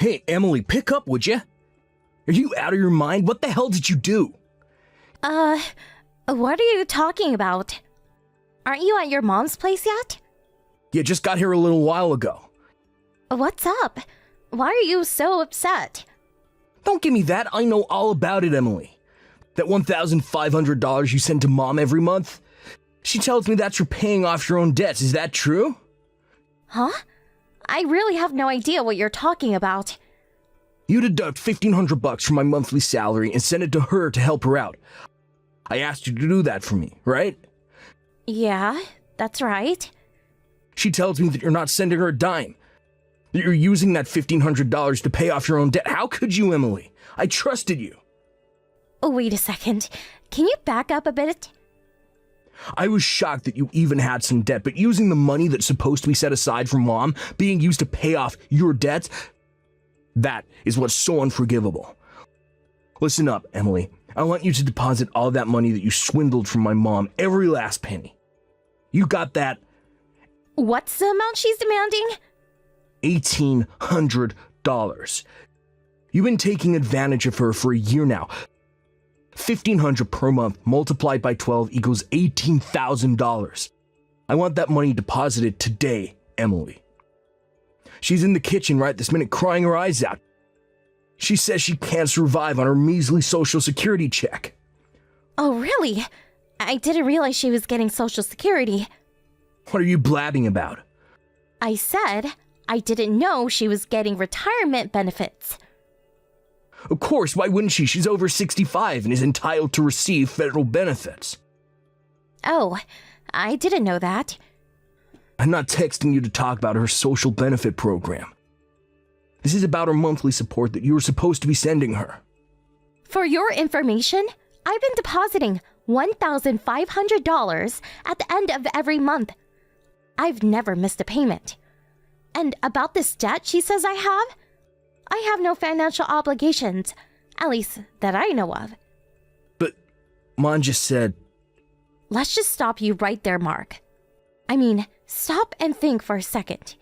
Hey, Emily, pick up, would you? Are you out of your mind? What the hell did you do? What are you talking about? Aren't you at your mom's place yet? You just got here a little while ago. What's up? Why are you so upset? Don't give me that. I know all about it, Emily. That $1,500 you send to Mom every month? She tells me that's for paying off your own debts. Is that true? Huh? I really have no idea what you're talking about. You deduct $1,500 from my monthly salary and send it to her to help her out. I asked you to do that for me, right? Yeah, that's right. She tells me that you're not sending her a dime. That you're using that $1,500 to pay off your own debt. How could you, Emily? I trusted you. Oh, wait a second. Can you back up a bit? I was shocked that you even had some debt, but using the money that's supposed to be set aside for Mom being used to pay off your debts, that is what's so unforgivable. Listen up, Emily. I want you to deposit all that money that you swindled from my mom, every last penny. You got that? What's the amount she's demanding? $1,800. You've been taking advantage of her for a year now. $1,500 per month multiplied by 12 equals $18,000. I want that money deposited today, Emily. She's in the kitchen right this minute crying her eyes out. She says she can't survive on her measly Social Security check. Oh, really? I didn't realize she was getting Social Security. What are you blabbing about? I said I didn't know she was getting retirement benefits. Of course, why wouldn't she? She's over 65 and is entitled to receive federal benefits. Oh, I didn't know that. I'm not texting you to talk about her social benefit program. This is about her monthly support that you were supposed to be sending her. For your information, I've been depositing $1,500 at the end of every month. I've never missed a payment. And about this debt she says I have no financial obligations, at least that I know of. But Mom just said... Let's just stop you right there, Mark. I mean, stop and think for a second.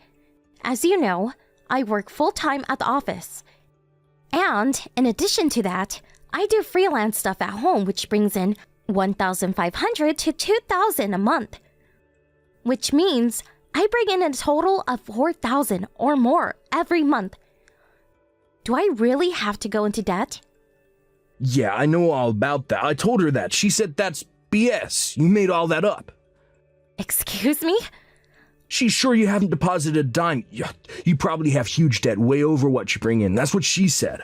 As you know, I work full-time at the office. And in addition to that, I do freelance stuff at home, which brings in $1,500 to $2,000 a month. Which means I bring in a total of $4,000 or more every month. Do I really have to go into debt? Yeah, I know all about that. I told her that. She said that's BS. You made all that up. Excuse me? She's sure you haven't deposited a dime. You probably have huge debt way over what you bring in. That's what she said.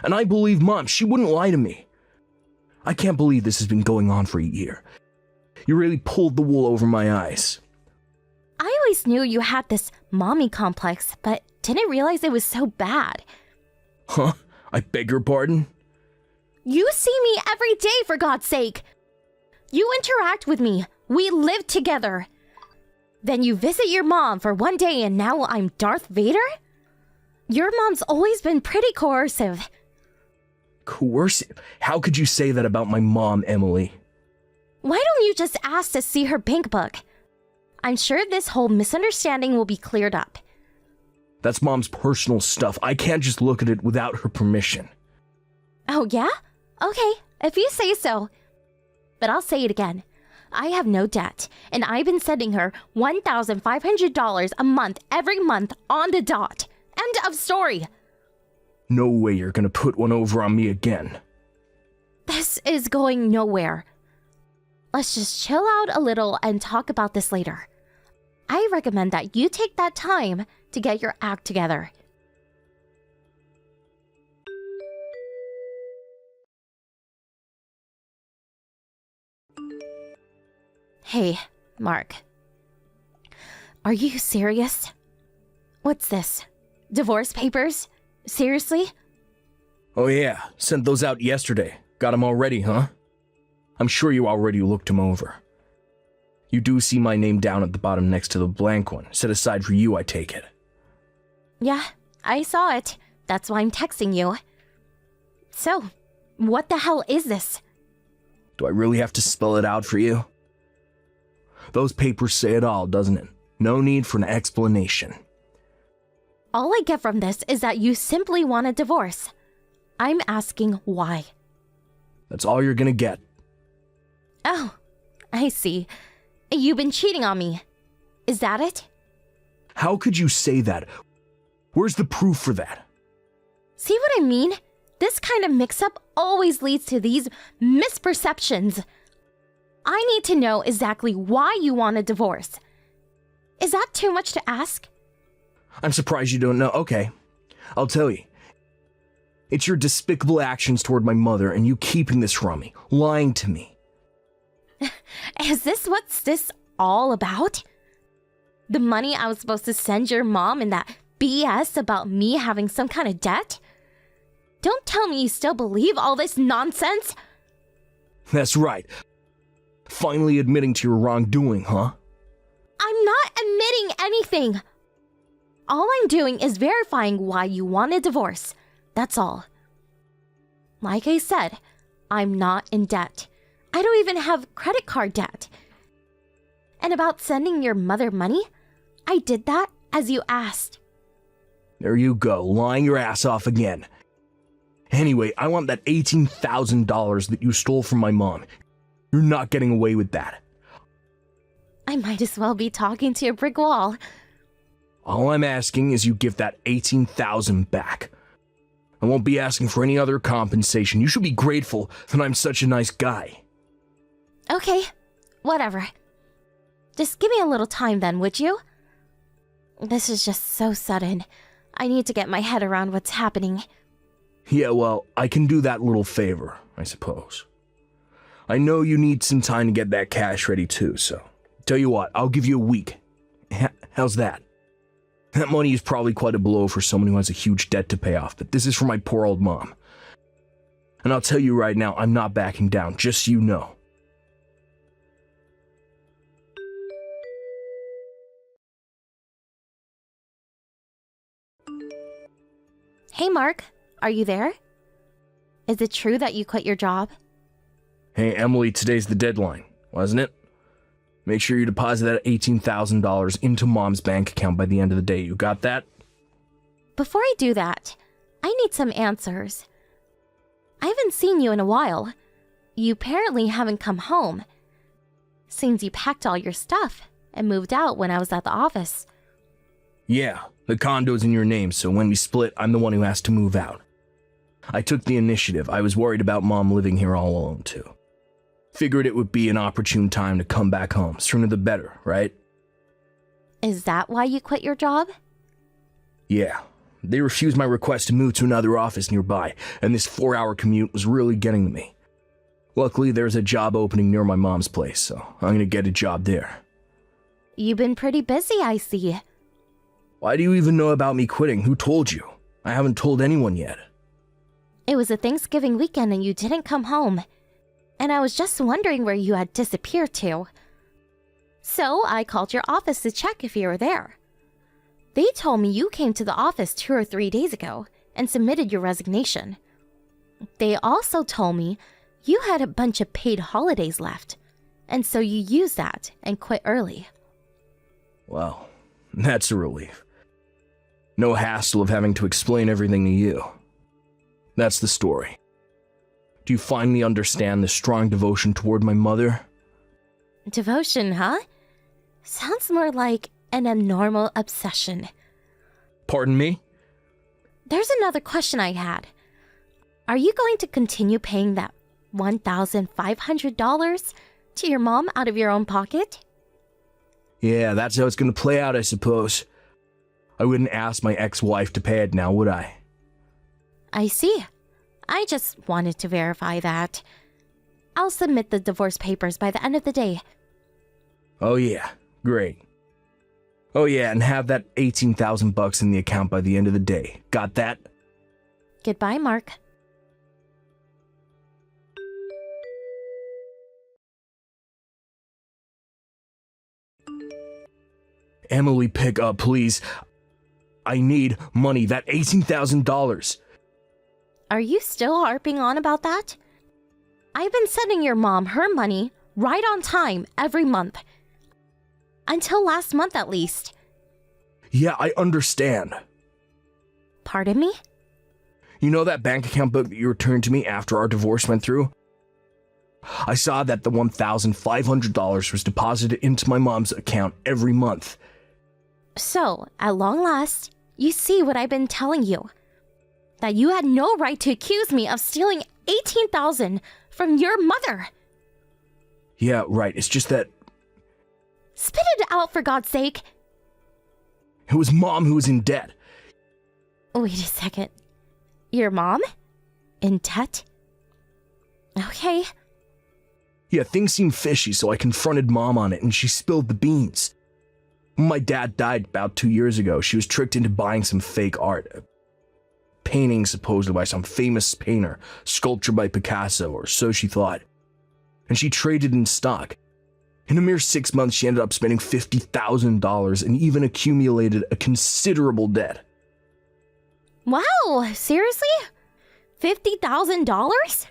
And I believe Mom. She wouldn't lie to me. I can't believe this has been going on for a year. You really pulled the wool over my eyes. I always knew you had this mommy complex, but didn't realize it was so bad. Huh? I beg your pardon? You see me every day, for God's sake. You interact with me. We live together. Then you visit your mom for one day and now I'm Darth Vader? Your mom's always been pretty coercive. Coercive? How could you say that about my mom, Emily? Why don't you just ask to see her bank book? I'm sure this whole misunderstanding will be cleared up. That's Mom's personal stuff. I can't just look at it without her permission. Oh, yeah? Okay, if you say so. But I'll say it again. I have no debt, and I've been sending her $1,500 a month every month on the dot. End of story. No way you're gonna put one over on me again. This is going nowhere. Let's just chill out a little and talk about this later. I recommend that you take that time to get your act together. Hey, Mark. Are you serious? What's this? Divorce papers? Seriously? Oh yeah, sent those out yesterday. Got them all ready, huh? I'm sure you already looked them over. You do see my name down at the bottom next to the blank one, set aside for you, I take it. Yeah, I saw it. That's why I'm texting you. So, what the hell is this? Do I really have to spell it out for you? Those papers say it all, doesn't it? No need for an explanation. All I get from this is that you simply want a divorce. I'm asking why. That's all you're gonna get. Oh, I see. You've been cheating on me. Is that it? How could you say that? Where's the proof for that? See what I mean? This kind of mix-up always leads to these misperceptions. I need to know exactly why you want a divorce. Is that too much to ask? I'm surprised you don't know. Okay, I'll tell you. It's your despicable actions toward my mother and you keeping this from me, lying to me. Is this what's this all about? The money I was supposed to send your mom and that BS about me having some kind of debt? Don't tell me you still believe all this nonsense. That's right. Finally admitting to your wrongdoing, huh? I'm not admitting anything. All I'm doing is verifying why you want a divorce. That's all. Like I said, I'm not in debt. I don't even have credit card debt. And about sending your mother money, I did that as you asked. There you go, lying your ass off again. Anyway, I want that $18,000 that you stole from my mom. You're not getting away with that. I might as well be talking to a brick wall. All I'm asking is you give that $18,000 back. I won't be asking for any other compensation. You should be grateful that I'm such a nice guy. Okay, whatever. Just give me a little time then, would you? This is just so sudden. I need to get my head around what's happening. Yeah, well, I can do that little favor, I suppose. I know you need some time to get that cash ready too, so tell you what, I'll give you a week. How's that? That money is probably quite a blow for someone who has a huge debt to pay off, but this is for my poor old mom. And I'll tell you right now, I'm not backing down, just so you know. Hey Mark, are you there? Is it true that you quit your job? Hey Emily, today's the deadline, wasn't it? Make sure you deposit that $18,000 into mom's bank account by the end of the day. You got that? Before I do that, I need some answers. I haven't seen you in a while. You apparently haven't come home. Seems you packed all your stuff and moved out when I was at the office. Yeah, the condo's in your name, so when we split, I'm the one who has to move out. I took the initiative. I was worried about mom living here all alone, too. Figured it would be an opportune time to come back home. Sooner the better, right? Is that why you quit your job? Yeah. They refused my request to move to another office nearby, and this 4-hour commute was really getting to me. Luckily, there's a job opening near my mom's place, so I'm gonna get a job there. You've been pretty busy, I see. Why do you even know about me quitting? Who told you? I haven't told anyone yet. It was a Thanksgiving weekend and you didn't come home. And I was just wondering where you had disappeared to. So I called your office to check if you were there. They told me you came to the office 2 or 3 days ago and submitted your resignation. They also told me you had a bunch of paid holidays left, and so you used that and quit early. Well, that's a relief. No hassle of having to explain everything to you. That's the story. Do you finally understand the strong devotion toward my mother? Devotion, huh? Sounds more like an abnormal obsession. Pardon me? There's another question I had. Are you going to continue paying that $1,500 to your mom out of your own pocket? Yeah, that's how it's gonna play out, I suppose. I wouldn't ask my ex-wife to pay it now, would I? I see. I just wanted to verify that. I'll submit the divorce papers by the end of the day. Oh yeah, great. Oh yeah, and have that $18,000 in the account by the end of the day. Got that? Goodbye, Mark. Emily, pick up, please. I need money, that $18,000. Are you still harping on about that? I've been sending your mom her money right on time every month. Until last month, at least. Yeah, I understand. Pardon me? You know that bank account book that you returned to me after our divorce went through? I saw that the $1,500 was deposited into my mom's account every month. So, at long last, you see what I've been telling you. That you had no right to accuse me of stealing $18,000 from your mother. Yeah, right. It's just that Spit it out, for God's sake. it was Mom who was in debt. Wait a second. Your mom? In debt? Okay. Yeah, things seemed fishy, so I confronted Mom on it and she spilled the beans. When my dad died about 2 years ago, she was tricked into buying some fake art. A painting supposedly by some famous painter, sculpture by Picasso, or so she thought. And she traded in stock. In a mere 6 months, she ended up spending $50,000 and even accumulated a considerable debt. Wow, seriously? $50,000?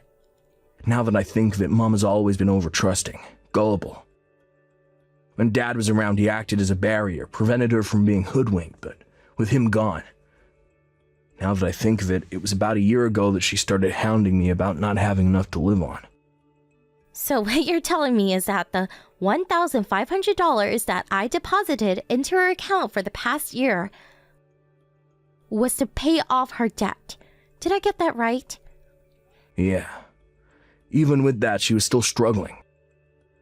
Now that I think of it, Mom has always been over-trusting, gullible. When Dad was around, he acted as a barrier, prevented her from being hoodwinked, but with him gone. Now that I think of it, it was about a year ago that she started hounding me about not having enough to live on. So what you're telling me is that the $1,500 that I deposited into her account for the past year was to pay off her debt. Did I get that right? Yeah. Even with that, she was still struggling.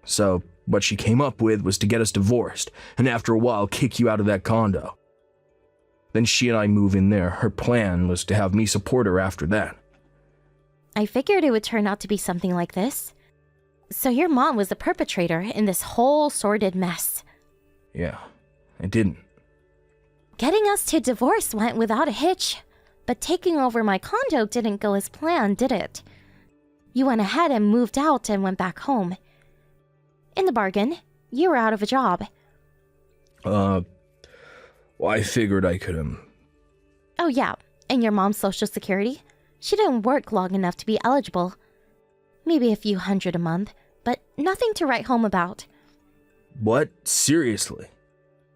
So, what she came up with was to get us divorced, and after a while, kick you out of that condo. Then she and I move in there. Her plan was to have me support her after that. I figured it would turn out to be something like this. So your mom was the perpetrator in this whole sordid mess. Yeah, I didn't. Getting us to divorce went without a hitch, but taking over my condo didn't go as planned, did it? You went ahead and moved out and went back home. In the bargain, you were out of a job. Well, I figured I could, Oh yeah, and your mom's social security? She didn't work long enough to be eligible. Maybe a few hundred a month, but nothing to write home about. What? Seriously?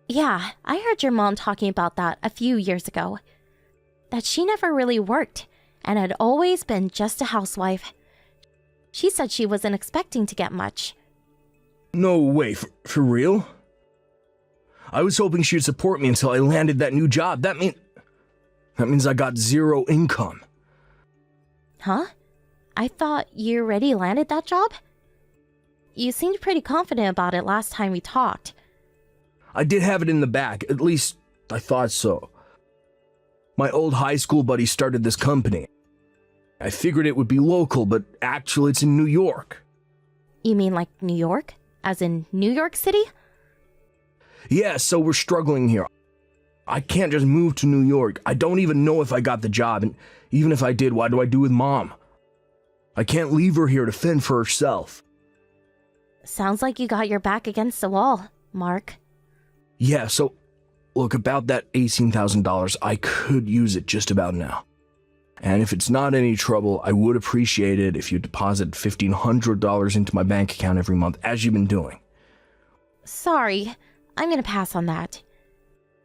Yeah, I heard your mom talking about that a few years ago. That she never really worked and had always been just a housewife. She said she wasn't expecting to get much. No way, for real? I was hoping she'd support me until I landed that new job. That means I got zero income. Huh? I thought you already landed that job? You seemed pretty confident about it last time we talked. I did have it in the back, at least I thought so. My old high school buddy started this company. I figured it would be local, but actually it's in New York. You mean like New York? As in New York City? Yeah, so we're struggling here. I can't just move to New York. I don't even know if I got the job, and even if I did, what do I do with Mom? I can't leave her here to fend for herself. Sounds like you got your back against the wall, Mark. Yeah, so, look, about that $18,000, I could use it just about now. And if it's not any trouble, I would appreciate it if you deposit $1,500 into my bank account every month, as you've been doing. Sorry, I'm gonna pass on that.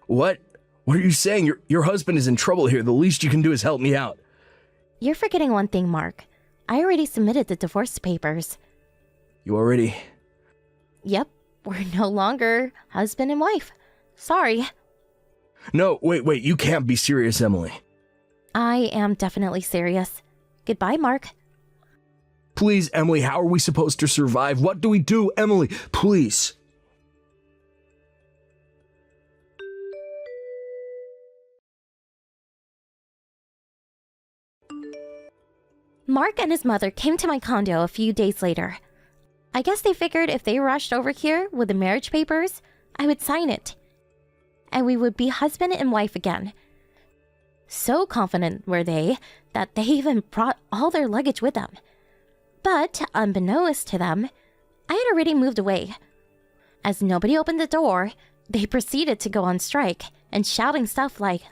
What? What are you saying? Your husband is in trouble here. The least you can do is help me out. You're forgetting one thing, Mark. I already submitted the divorce papers. You already? Yep, we're no longer husband and wife. Sorry. No, wait, you can't be serious, Emily. I am definitely serious. Goodbye, Mark. Please, Emily, how are we supposed to survive? What do we do, Emily? Please. Mark and his mother came to my condo a few days later. I guess they figured if they rushed over here with the marriage papers, I would sign it. And we would be husband and wife again. So confident were they that they even brought all their luggage with them. But, unbeknownst to them, I had already moved away. As nobody opened the door, they proceeded to go on strike and shouting stuff like,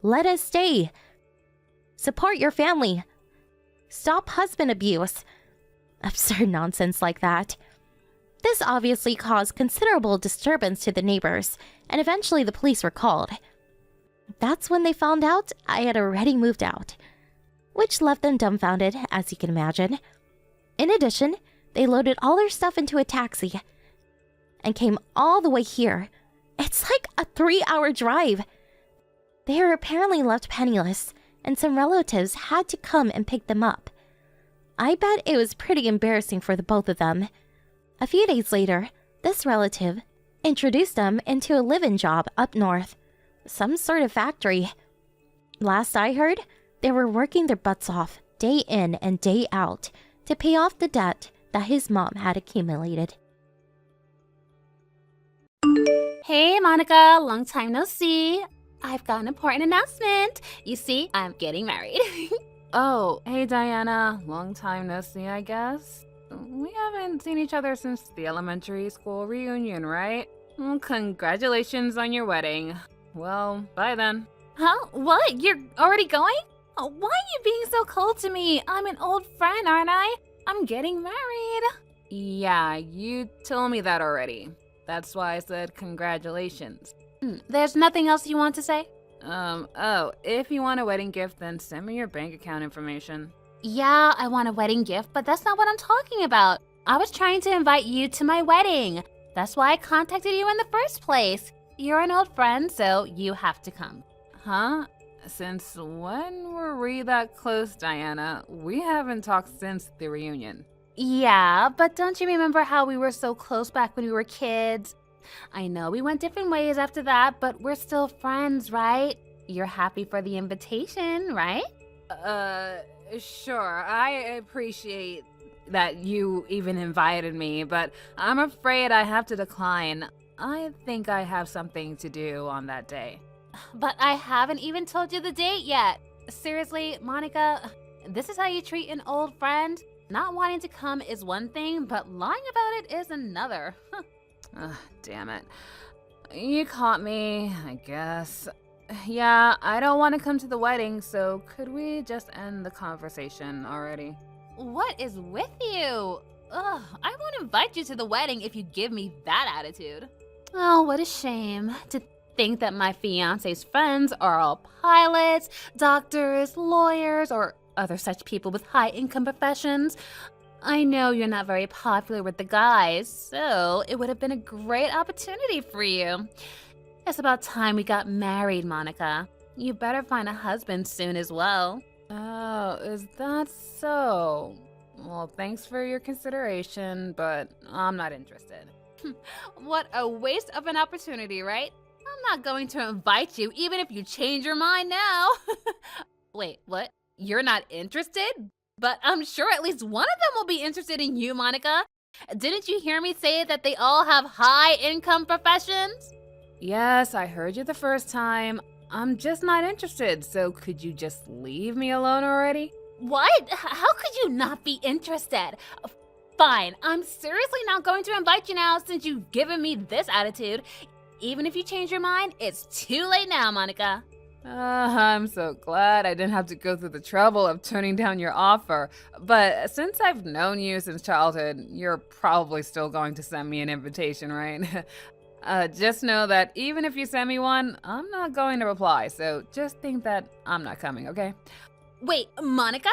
"Let us stay," "Support your family," "Stop husband abuse," absurd nonsense like that. This obviously caused considerable disturbance to the neighbors, and eventually the police were called. that's when they found out I had already moved out, which left them dumbfounded, as you can imagine. In addition, they loaded all their stuff into a taxi and came all the way here. It's like a 3-hour drive. They were apparently left penniless, and some relatives had to come and pick them up. I bet it was pretty embarrassing for the both of them. A few days later, this relative introduced them into a live-in job up north, some sort of factory. Last I heard, they were working their butts off, day in and day out, to pay off the debt that his mom had accumulated. Hey Monica, long time no see. I've got an important announcement. You see, I'm getting married. Oh, hey Diana, long time no see, I guess. We haven't seen each other since the elementary school reunion, right? Well, congratulations on your wedding. Well, bye then. Huh? What? You're already going? Oh, why are you being so cold to me? I'm an old friend, aren't I? I'm getting married. Yeah, you told me that already. That's why I said congratulations. There's nothing else you want to say? Oh, if you want a wedding gift, then send me your bank account information. Yeah, I want a wedding gift, but that's not what I'm talking about. I was trying to invite you to my wedding. That's why I contacted you in the first place. You're an old friend, so you have to come. Huh? Since when were we that close, Diana? We haven't talked since the reunion. Yeah, but don't you remember how we were so close back when we were kids? I know we went different ways after that, but we're still friends, right? You're happy for the invitation, right? Sure. I appreciate that you even invited me, but I'm afraid I have to decline. I think I have something to do on that day. But I haven't even told you the date yet. Seriously, Monica, this is how you treat an old friend? Not wanting to come is one thing, but lying about it is another. Damn it. You caught me, I guess. Yeah, I don't want to come to the wedding, so could we just end the conversation already? What is with you? Ugh, I won't invite you to the wedding if you give me that attitude. Oh, what a shame to think that my fiance's friends are all pilots, doctors, lawyers, or other such people with high income professions. I know you're not very popular with the guys, so it would have been a great opportunity for you. It's about time we got married, Monica. You better find a husband soon as well. Oh, is that so? Well, thanks for your consideration, but I'm not interested. What a waste of an opportunity, right? I'm not going to invite you, even if you change your mind now. Wait, what? You're not interested? But I'm sure at least one of them will be interested in you, Monica. Didn't you hear me say that they all have high income professions? Yes, I heard you the first time. I'm just not interested, so could you just leave me alone already? What? How could you not be interested? Fine, I'm seriously not going to invite you now since you've given me this attitude. Even if you change your mind, it's too late now, Monica. I'm so glad I didn't have to go through the trouble of turning down your offer. But since I've known you since childhood, you're probably still going to send me an invitation, right? Just know that even if you send me one, I'm not going to reply. So just think that I'm not coming, okay? Wait, Monica?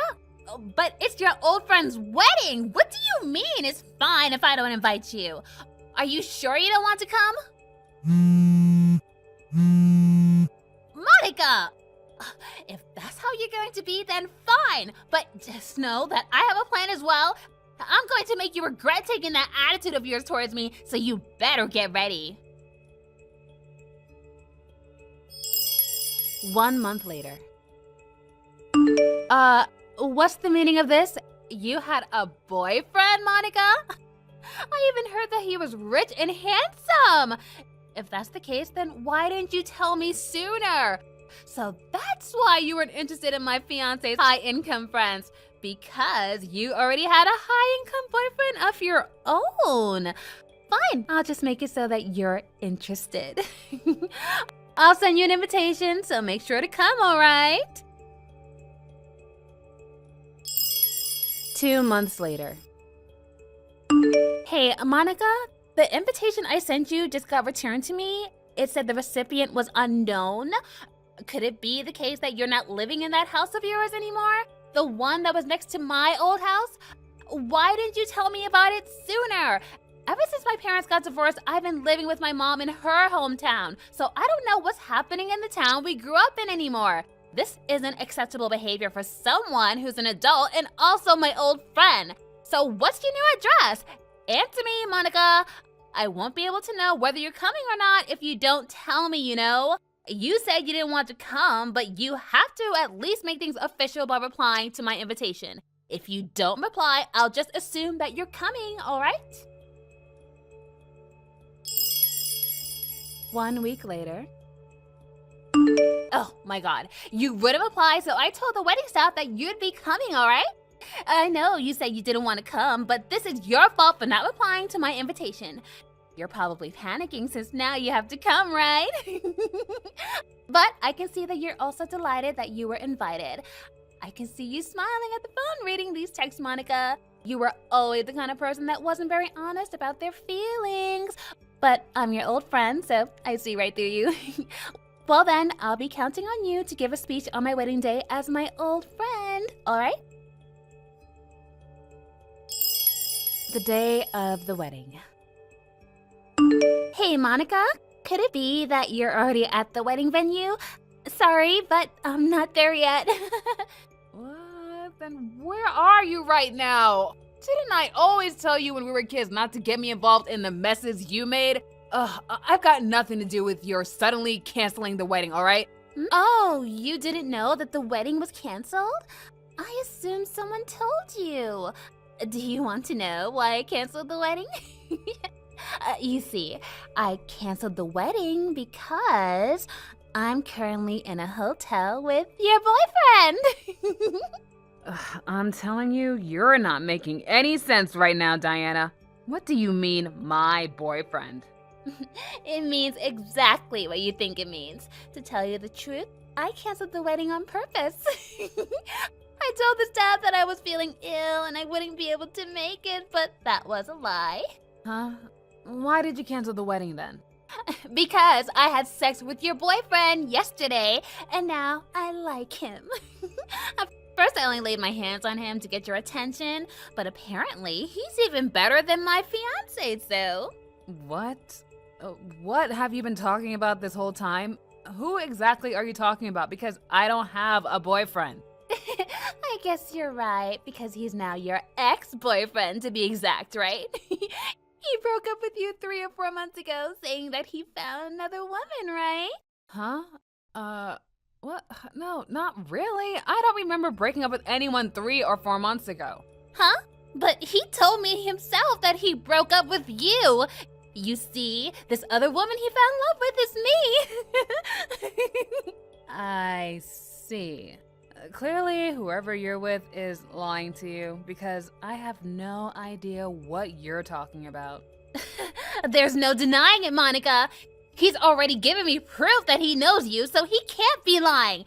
But it's your old friend's wedding. What do you mean? It's fine if I don't invite you. Are you sure you don't want to come? Monica! If that's how you're going to be, then fine. But just know that I have a plan as well. I'm going to make you regret taking that attitude of yours towards me, so you better get ready. 1 month later. What's the meaning of this? You had a boyfriend, Monica? I even heard that he was rich and handsome. If that's the case, then why didn't you tell me sooner? So that's why you weren't interested in my fiance's high-income friends, because you already had a high-income boyfriend of your own. Fine, I'll just make it so that you're interested. I'll send you an invitation, so make sure to come, all right? 2 months later. Hey, Monica, the invitation I sent you just got returned to me. It said the recipient was unknown. Could it be the case that you're not living in that house of yours anymore? The one that was next to my old house? Why didn't you tell me about it sooner? Ever since my parents got divorced, I've been living with my mom in her hometown, so I don't know what's happening in the town we grew up in anymore. This isn't acceptable behavior for someone who's an adult and also my old friend. So what's your new address? Answer me, Monica. I won't be able to know whether you're coming or not if you don't tell me, you know. You said you didn't want to come, but you have to at least make things official by replying to my invitation. If you don't reply, I'll just assume that you're coming, all right? 1 week later. Oh my God, you wouldn't reply, so I told the wedding staff that you'd be coming, all right? I know you said you didn't want to come, but this is your fault for not replying to my invitation. You're probably panicking since now you have to come, right? But I can see that you're also delighted that you were invited. I can see you smiling at the phone reading these texts, Monica. You were always the kind of person that wasn't very honest about their feelings. But I'm your old friend, so I see right through you. Well then, I'll be counting on you to give a speech on my wedding day as my old friend, all right? The day of the wedding. Hey, Monica, could it be that you're already at the wedding venue? Sorry, but I'm not there yet. What? Then where are you right now? Didn't I always tell you when we were kids not to get me involved in the messes you made? I've got nothing to do with your suddenly canceling the wedding, all right? Oh, you didn't know that the wedding was canceled? I assumed someone told you. Do you want to know why I canceled the wedding? You see, I canceled the wedding because I'm currently in a hotel with your boyfriend. I'm telling you, you're not making any sense right now, Diana. What do you mean, my boyfriend? It means exactly what you think it means. To tell you the truth, I canceled the wedding on purpose. I told the staff that I was feeling ill and I wouldn't be able to make it, but that was a lie. Huh? Why did you cancel the wedding then? Because I had sex with your boyfriend yesterday, and now I like him. At first, I only laid my hands on him to get your attention, but apparently, he's even better than my fiancé, so. What? What have you been talking about this whole time? Who exactly are you talking about? Because I don't have a boyfriend. I guess you're right, because he's now your ex-boyfriend, to be exact, right? He broke up with you 3 or 4 months ago, saying that he found another woman, right? Huh? What? No, not really. I don't remember breaking up with anyone 3 or 4 months ago. Huh? But he told me himself that he broke up with you. You see, this other woman he fell in love with is me. I see. Clearly, whoever you're with is lying to you because I have no idea what you're talking about. There's no denying it, Monica. He's already given me proof that he knows you, so he can't be lying.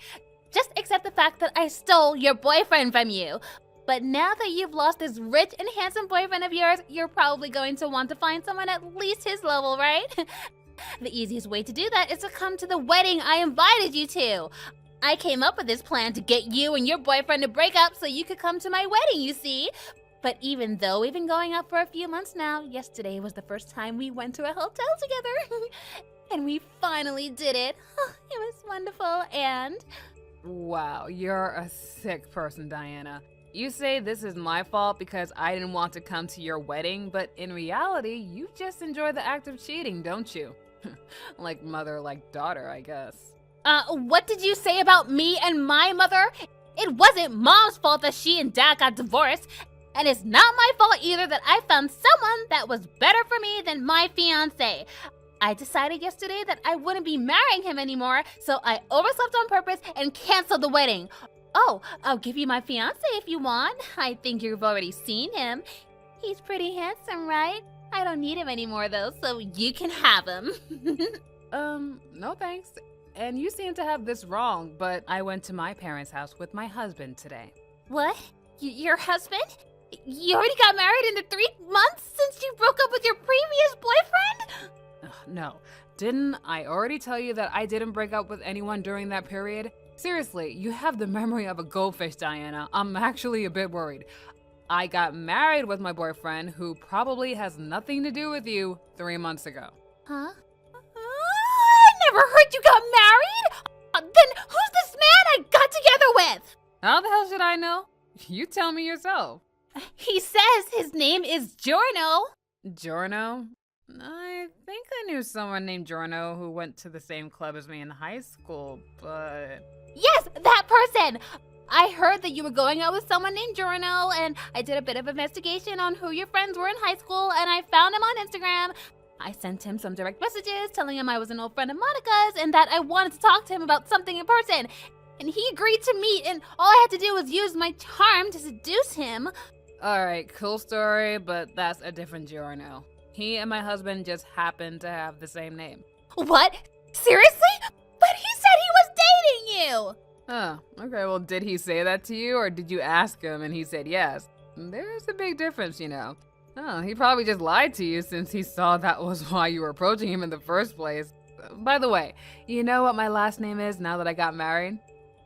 Just accept the fact that I stole your boyfriend from you. But now that you've lost this rich and handsome boyfriend of yours, you're probably going to want to find someone at least his level, right? The easiest way to do that is to come to the wedding I invited you to. I came up with this plan to get you and your boyfriend to break up so you could come to my wedding, you see. But even though we've been going out for a few months now, yesterday was the first time we went to a hotel together. And we finally did it. It was wonderful and... Wow, you're a sick person, Diana. You say this is my fault because I didn't want to come to your wedding, but in reality, you just enjoy the act of cheating, don't you? Like mother, like daughter, I guess. What did you say about me and my mother? It wasn't Mom's fault that she and Dad got divorced. And it's not my fault either that I found someone that was better for me than my fiancé. I decided yesterday that I wouldn't be marrying him anymore, so I overslept on purpose and canceled the wedding. Oh, I'll give you my fiancé if you want. I think you've already seen him. He's pretty handsome, right? I don't need him anymore though, so you can have him. No thanks. And you seem to have this wrong, but I went to my parents' house with my husband today. What? Your husband? You already got married in the 3 months since you broke up with your previous boyfriend? No, Didn't I already tell you that I didn't break up with anyone during that period? Seriously, you have the memory of a goldfish, Diana. I'm actually a bit worried. I got married with my boyfriend, who probably has nothing to do with you, 3 months ago. Huh? I never heard you got married! Then who's this man I got together with? How the hell should I know? You tell me yourself. He says his name is Giorno. Giorno? I think I knew someone named Giorno who went to the same club as me in high school, but... Yes, that person! I heard that you were going out with someone named Giorno, and I did a bit of investigation on who your friends were in high school, and I found him on Instagram. I sent him some direct messages telling him I was an old friend of Monica's and that I wanted to talk to him about something in person. And he agreed to meet, and all I had to do was use my charm to seduce him. Alright, cool story, but that's a different Giorno. He and my husband just happened to have the same name. What? Seriously? But he said he was dating you! Oh, okay, well, did he say that to you, or did you ask him and he said yes? There's a big difference, you know. Oh, he probably just lied to you since he saw that was why you were approaching him in the first place. By the way, you know what my last name is now that I got married?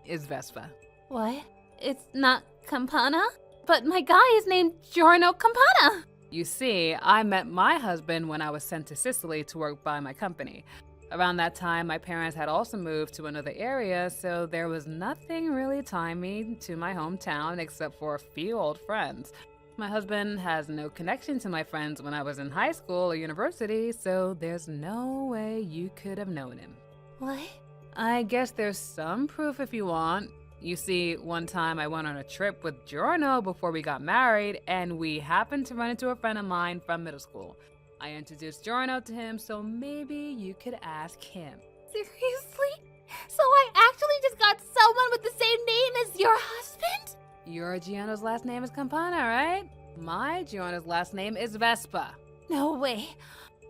Is Vespa. What? It's not Campana? But my guy is named Giorno Campana. You see, I met my husband when I was sent to Sicily to work by my company. Around that time, my parents had also moved to another area, so there was nothing really tying me to my hometown except for a few old friends. My husband has no connection to my friends when I was in high school or university, so there's no way you could have known him. What? I guess there's some proof if you want. You see, one time I went on a trip with Giorno before we got married, and we happened to run into a friend of mine from middle school. I introduced Giorno to him, so maybe you could ask him. Seriously? So I actually just got someone with the same name as your husband? Your Giorno's last name is Campana, right? My Giorno's last name is Vespa. No way.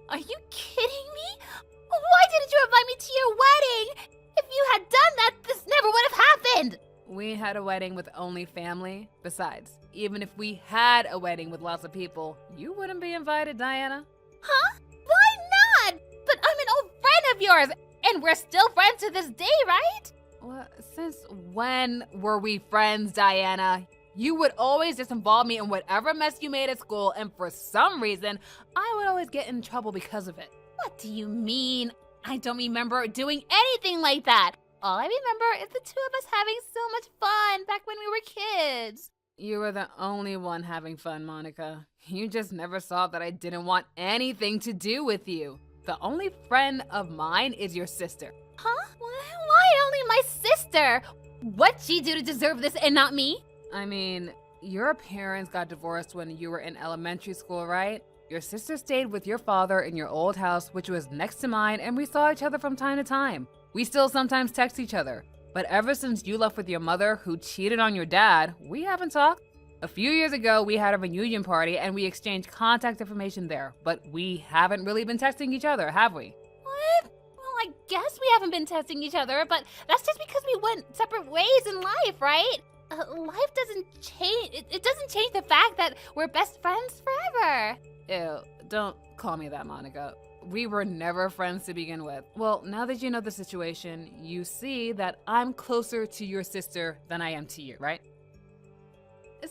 Are you kidding me? Why didn't you invite me to your wedding? If you had done that, this never would have happened. We had a wedding with only family. Besides, even if we had a wedding with lots of people, you wouldn't be invited, Diana. Huh? Why not? But I'm an old friend of yours, and we're still friends to this day, right? Well, since when were we friends, Diana? You would always just involve me in whatever mess you made at school, and for some reason, I would always get in trouble because of it. What do you mean? I don't remember doing anything like that. All I remember is the two of us having so much fun back when we were kids. You were the only one having fun, Monica. You just never saw that I didn't want anything to do with you. The only friend of mine is your sister. Huh? Why only my sister? What'd she do to deserve this and not me? I mean, your parents got divorced when you were in elementary school, right? Your sister stayed with your father in your old house, which was next to mine, and we saw each other from time to time. We still sometimes text each other. But ever since you left with your mother, who cheated on your dad, we haven't talked. A few years ago, we had a reunion party, and we exchanged contact information there. But we haven't really been texting each other, have we? What? Well, I guess we haven't been texting each other, but that's just because we went separate ways in life, right? Life doesn't change. It doesn't change the fact that we're best friends forever. Ew, don't call me that, Monica. We were never friends to begin with. Well, now that you know the situation, you see that I'm closer to your sister than I am to you, right?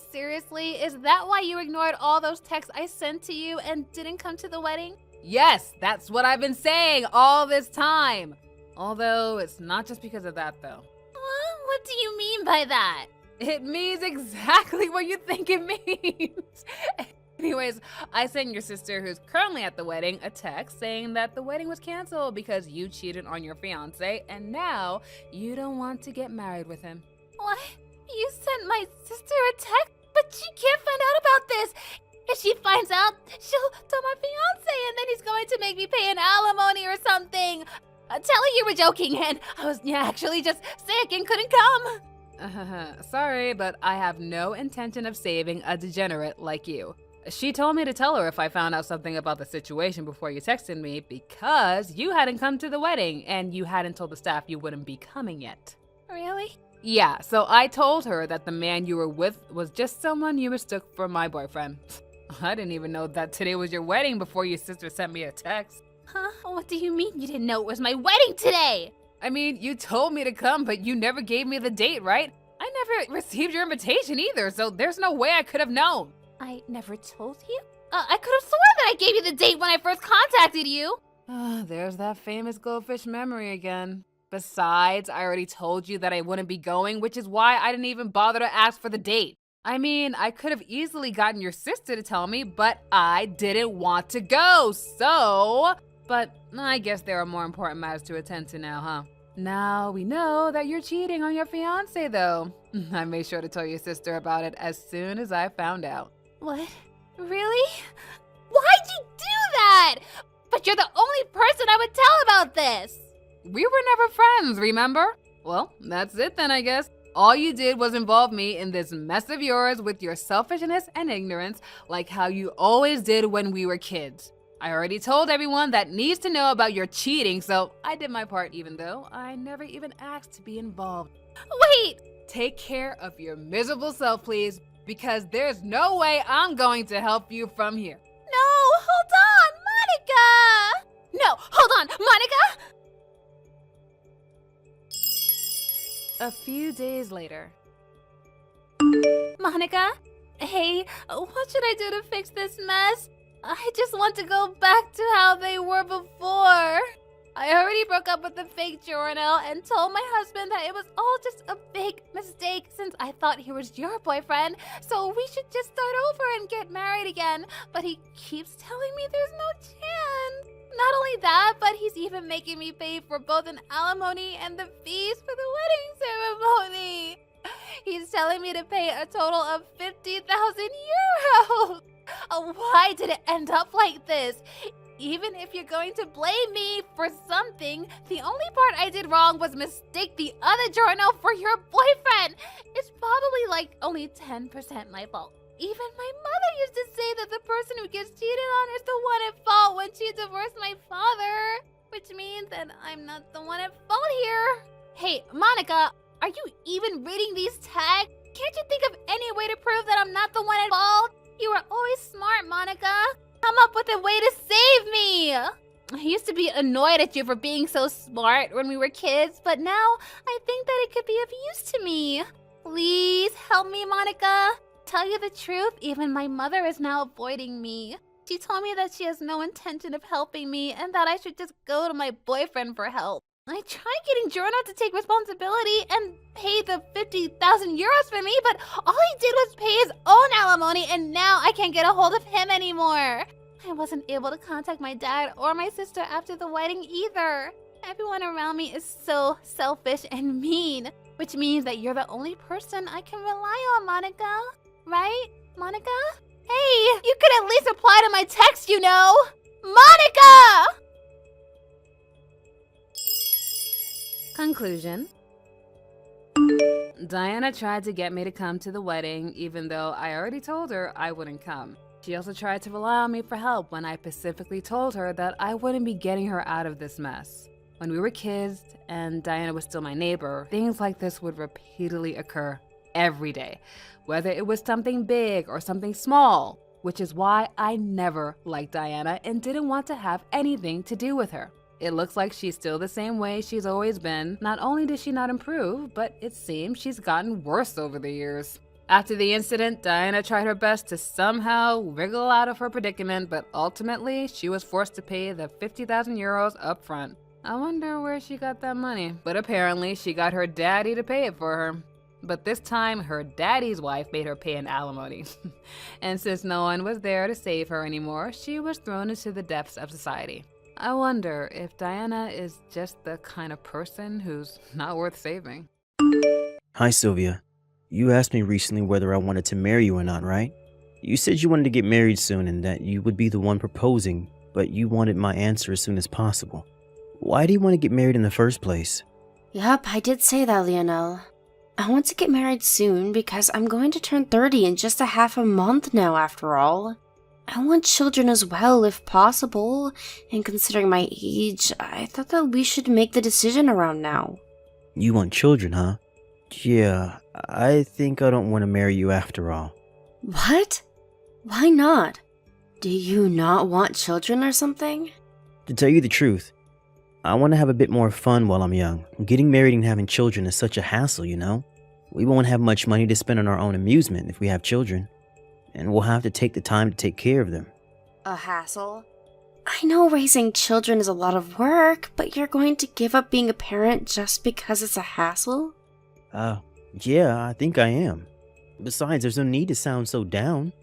Seriously? Is that why you ignored all those texts I sent to you and didn't come to the wedding? Yes, that's what I've been saying all this time. Although, it's not just because of that, though. What do you mean by that? It means exactly what you think it means. Anyways, I sent your sister, who's currently at the wedding, a text saying that the wedding was canceled because you cheated on your fiancé, and now you don't want to get married with him. What? You sent my sister a text? But she can't find out about this. If she finds out, she'll tell my fiancé, and then he's going to make me pay an alimony or something. Tell her you were joking, and I was actually just sick and couldn't come. Sorry, but I have no intention of saving a degenerate like you. She told me to tell her if I found out something about the situation before you texted me because you hadn't come to the wedding and you hadn't told the staff you wouldn't be coming yet. Really? Yeah, so I told her that the man you were with was just someone you mistook for my boyfriend. I didn't even know that today was your wedding before your sister sent me a text. Huh? What do you mean you didn't know it was my wedding today? I mean, you told me to come, but you never gave me the date, right? I never received your invitation either, so there's no way I could have known. I never told you? I could have sworn that I gave you the date when I first contacted you. There's that famous goldfish memory again. Besides, I already told you that I wouldn't be going, which is why I didn't even bother to ask for the date. I mean, I could have easily gotten your sister to tell me, but I didn't want to go, so... But I guess there are more important matters to attend to now, huh? Now we know that you're cheating on your fiancé, though. I made sure to tell your sister about it as soon as I found out. What? Really? Why'd you do that? But you're the only person I would tell about this. We were never friends, remember? Well, that's it then, I guess. All you did was involve me in this mess of yours with your selfishness and ignorance, like how you always did when we were kids. I already told everyone that needs to know about your cheating, so I did my part even though I never even asked to be involved. Wait! Take care of your miserable self, please, because there's no way I'm going to help you from here. No, hold on, Monica! No, hold on, Monica! A few days later. Monica? Hey, what should I do to fix this mess? I just want to go back to how they were before. I already broke up with the fake journal and told my husband that it was all just a big mistake since I thought he was your boyfriend, so we should just start over and get married again. But he keeps telling me there's no chance. Not only that, but he's even making me pay for both an alimony and the fees for the wedding ceremony. He's telling me to pay a total of 50,000 euros. Why did it end up like this? Even if you're going to blame me for something, the only part I did wrong was mistake the other journal for your boyfriend. It's probably like only 10% my fault. Even my mother used to say that the person who gets cheated on is the one at fault when she divorced my father, which means that I'm not the one at fault here. Hey, Monica, are you even reading these tags? Can't you think of any way to prove that I'm not the one at fault? You were always smart, Monica. Come up with a way to save me. I used to be annoyed at you for being so smart when we were kids, but now I think that it could be of use to me. Please help me, Monica. Tell you the truth, even my mother is now avoiding me. She told me that she has no intention of helping me and that I should just go to my boyfriend for help. I tried getting Jorno to take responsibility and pay the 50,000 euros for me, but all he did was pay his own alimony, and now I can't get a hold of him anymore. I wasn't able to contact my dad or my sister after the wedding either. Everyone around me is so selfish and mean, which means that you're the only person I can rely on, Monica. Right, Monica? Hey, you could at least reply to my text, you know! Monica! Conclusion. Diana tried to get me to come to the wedding, even though I already told her I wouldn't come. She also tried to rely on me for help when I specifically told her that I wouldn't be getting her out of this mess. When we were kids and Diana was still my neighbor, things like this would repeatedly occur every day, whether it was something big or something small, which is why I never liked Diana and didn't want to have anything to do with her. It looks like she's still the same way she's always been. Not only did she not improve, but it seems she's gotten worse over the years. After the incident, Diana tried her best to somehow wriggle out of her predicament, but ultimately she was forced to pay the 50,000 euros up front. I wonder where she got that money, but apparently she got her daddy to pay it for her. But this time, her daddy's wife made her pay an alimony. And since no one was there to save her anymore, she was thrown into the depths of society. I wonder if Diana is just the kind of person who's not worth saving. Hi, Sylvia. You asked me recently whether I wanted to marry you or not, right? You said you wanted to get married soon and that you would be the one proposing, but you wanted my answer as soon as possible. Why do you want to get married in the first place? Yup, I did say that, Lionel. I want to get married soon because I'm going to turn 30 in just a half a month now, after all. I want children as well, if possible, and considering my age, I thought that we should make the decision around now. You want children, huh? Yeah, I think I don't want to marry you after all. What? Why not? Do you not want children or something? To tell you the truth, I want to have a bit more fun while I'm young. Getting married and having children is such a hassle, you know? We won't have much money to spend on our own amusement if we have children, and we'll have to take the time to take care of them. A hassle? I know raising children is a lot of work, but you're going to give up being a parent just because it's a hassle? Yeah, I think I am. Besides, there's no need to sound so down.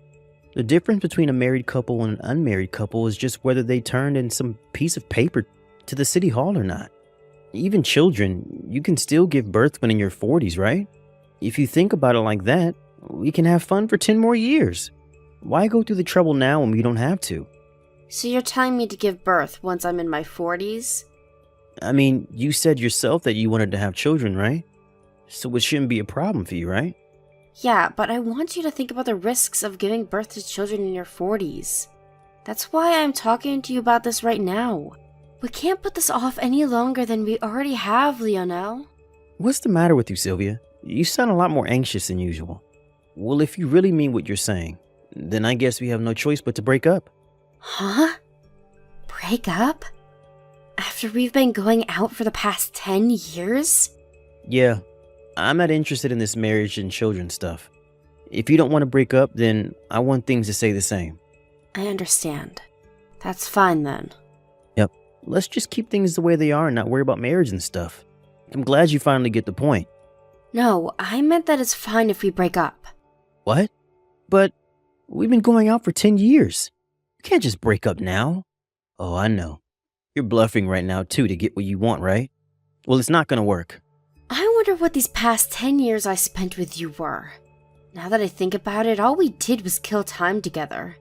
The difference between a married couple and an unmarried couple is just whether they turned in some piece of paper to the city hall or not. Even children, you can still give birth when in your 40s, right? If you think about it like that, we can have fun for 10 more years. Why go through the trouble now when we don't have to? So you're telling me to give birth once I'm in my 40s? I mean, you said yourself that you wanted to have children, right? So it shouldn't be a problem for you, right? Yeah, but I want you to think about the risks of giving birth to children in your 40s. That's why I'm talking to you about this right now. We can't put this off any longer than we already have, Lionel. What's the matter with you, Sylvia? You sound a lot more anxious than usual. Well, if you really mean what you're saying, then I guess we have no choice but to break up. Huh? Break up? After we've been going out for the past 10 years? Yeah, I'm not interested in this marriage and children stuff. If you don't want to break up, then I want things to stay the same. I understand. That's fine then. Yep, let's just keep things the way they are and not worry about marriage and stuff. I'm glad you finally get the point. No, I meant that it's fine if we break up. What? But we've been going out for 10 years. You can't just break up now. Oh, I know. You're bluffing right now, too, to get what you want, right? Well, it's not gonna work. I wonder what these past 10 years I spent with you were. Now that I think about it, all we did was kill time together.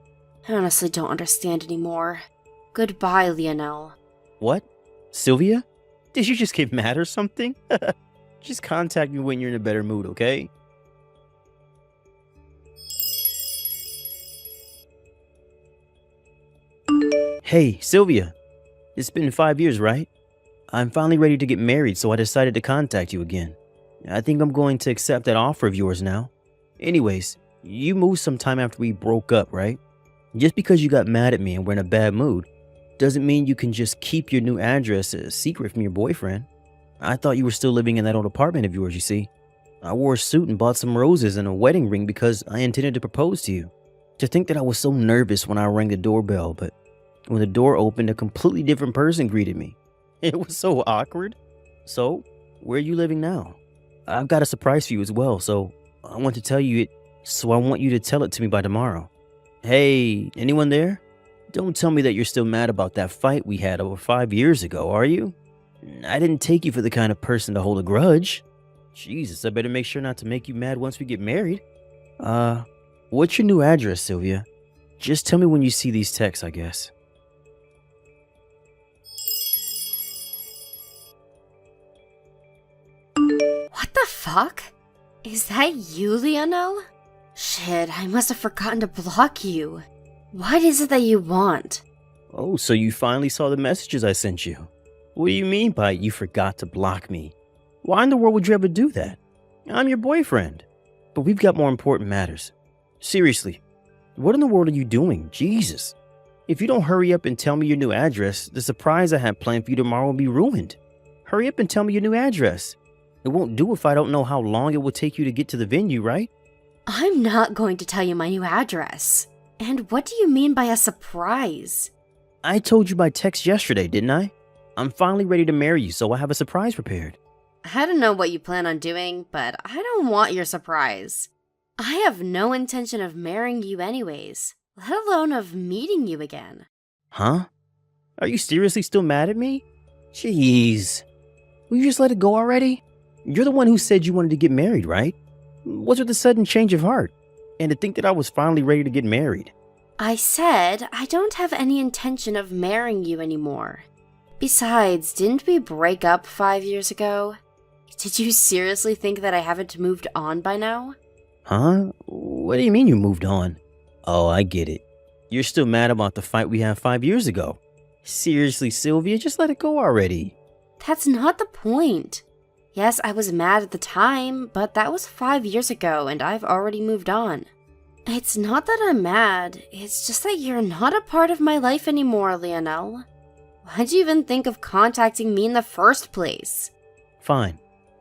I honestly don't understand anymore. Goodbye, Lionel. What? Sylvia? Did you just get mad or something? Just contact me when you're in a better mood, okay? Hey, Sylvia. It's been 5 years, right? I'm finally ready to get married, so I decided to contact you again. I think I'm going to accept that offer of yours now. Anyways, you moved sometime after we broke up, right? Just because you got mad at me and were in a bad mood doesn't mean you can just keep your new address a secret from your boyfriend. I thought you were still living in that old apartment of yours, you see. I wore a suit and bought some roses and a wedding ring because I intended to propose to you. To think that I was so nervous when I rang the doorbell, but when the door opened, a completely different person greeted me. It was so awkward. So, where are you living now? I've got a surprise for you as well, so I want to tell you it, so I want you to tell it to me by tomorrow. Hey, anyone there? Don't tell me that you're still mad about that fight we had over 5 years ago, are you? I didn't take you for the kind of person to hold a grudge. Jesus, I better make sure not to make you mad once we get married. What's your new address, Sylvia? Just tell me when you see these texts, I guess. What the fuck? Is that you, Lionel? Shit, I must have forgotten to block you. What is it that you want? Oh, so you finally saw the messages I sent you. What do you mean by you forgot to block me? Why in the world would you ever do that? I'm your boyfriend. But we've got more important matters. Seriously, what in the world are you doing? Jesus. If you don't hurry up and tell me your new address, the surprise I have planned for you tomorrow will be ruined. Hurry up and tell me your new address. It won't do if I don't know how long it will take you to get to the venue, right? I'm not going to tell you my new address. And what do you mean by a surprise? I told you by text yesterday, didn't I? I'm finally ready to marry you, so I have a surprise prepared. I don't know what you plan on doing, but I don't want your surprise. I have no intention of marrying you anyways, let alone of meeting you again. Huh? Are you seriously still mad at me? Jeez. Will you just let it go already? You're the one who said you wanted to get married, right? What's with the sudden change of heart? And to think that I was finally ready to get married. I said I don't have any intention of marrying you anymore. Besides, didn't we break up 5 years ago? Did you seriously think that I haven't moved on by now? Huh? What do you mean you moved on? Oh, I get it. You're still mad about the fight we had 5 years ago. Seriously, Sylvia, just let it go already. That's not the point. Yes, I was mad at the time, but that was 5 years ago and I've already moved on. It's not that I'm mad, it's just that you're not a part of my life anymore, Lionel. Why'd you even think of contacting me in the first place? Fine.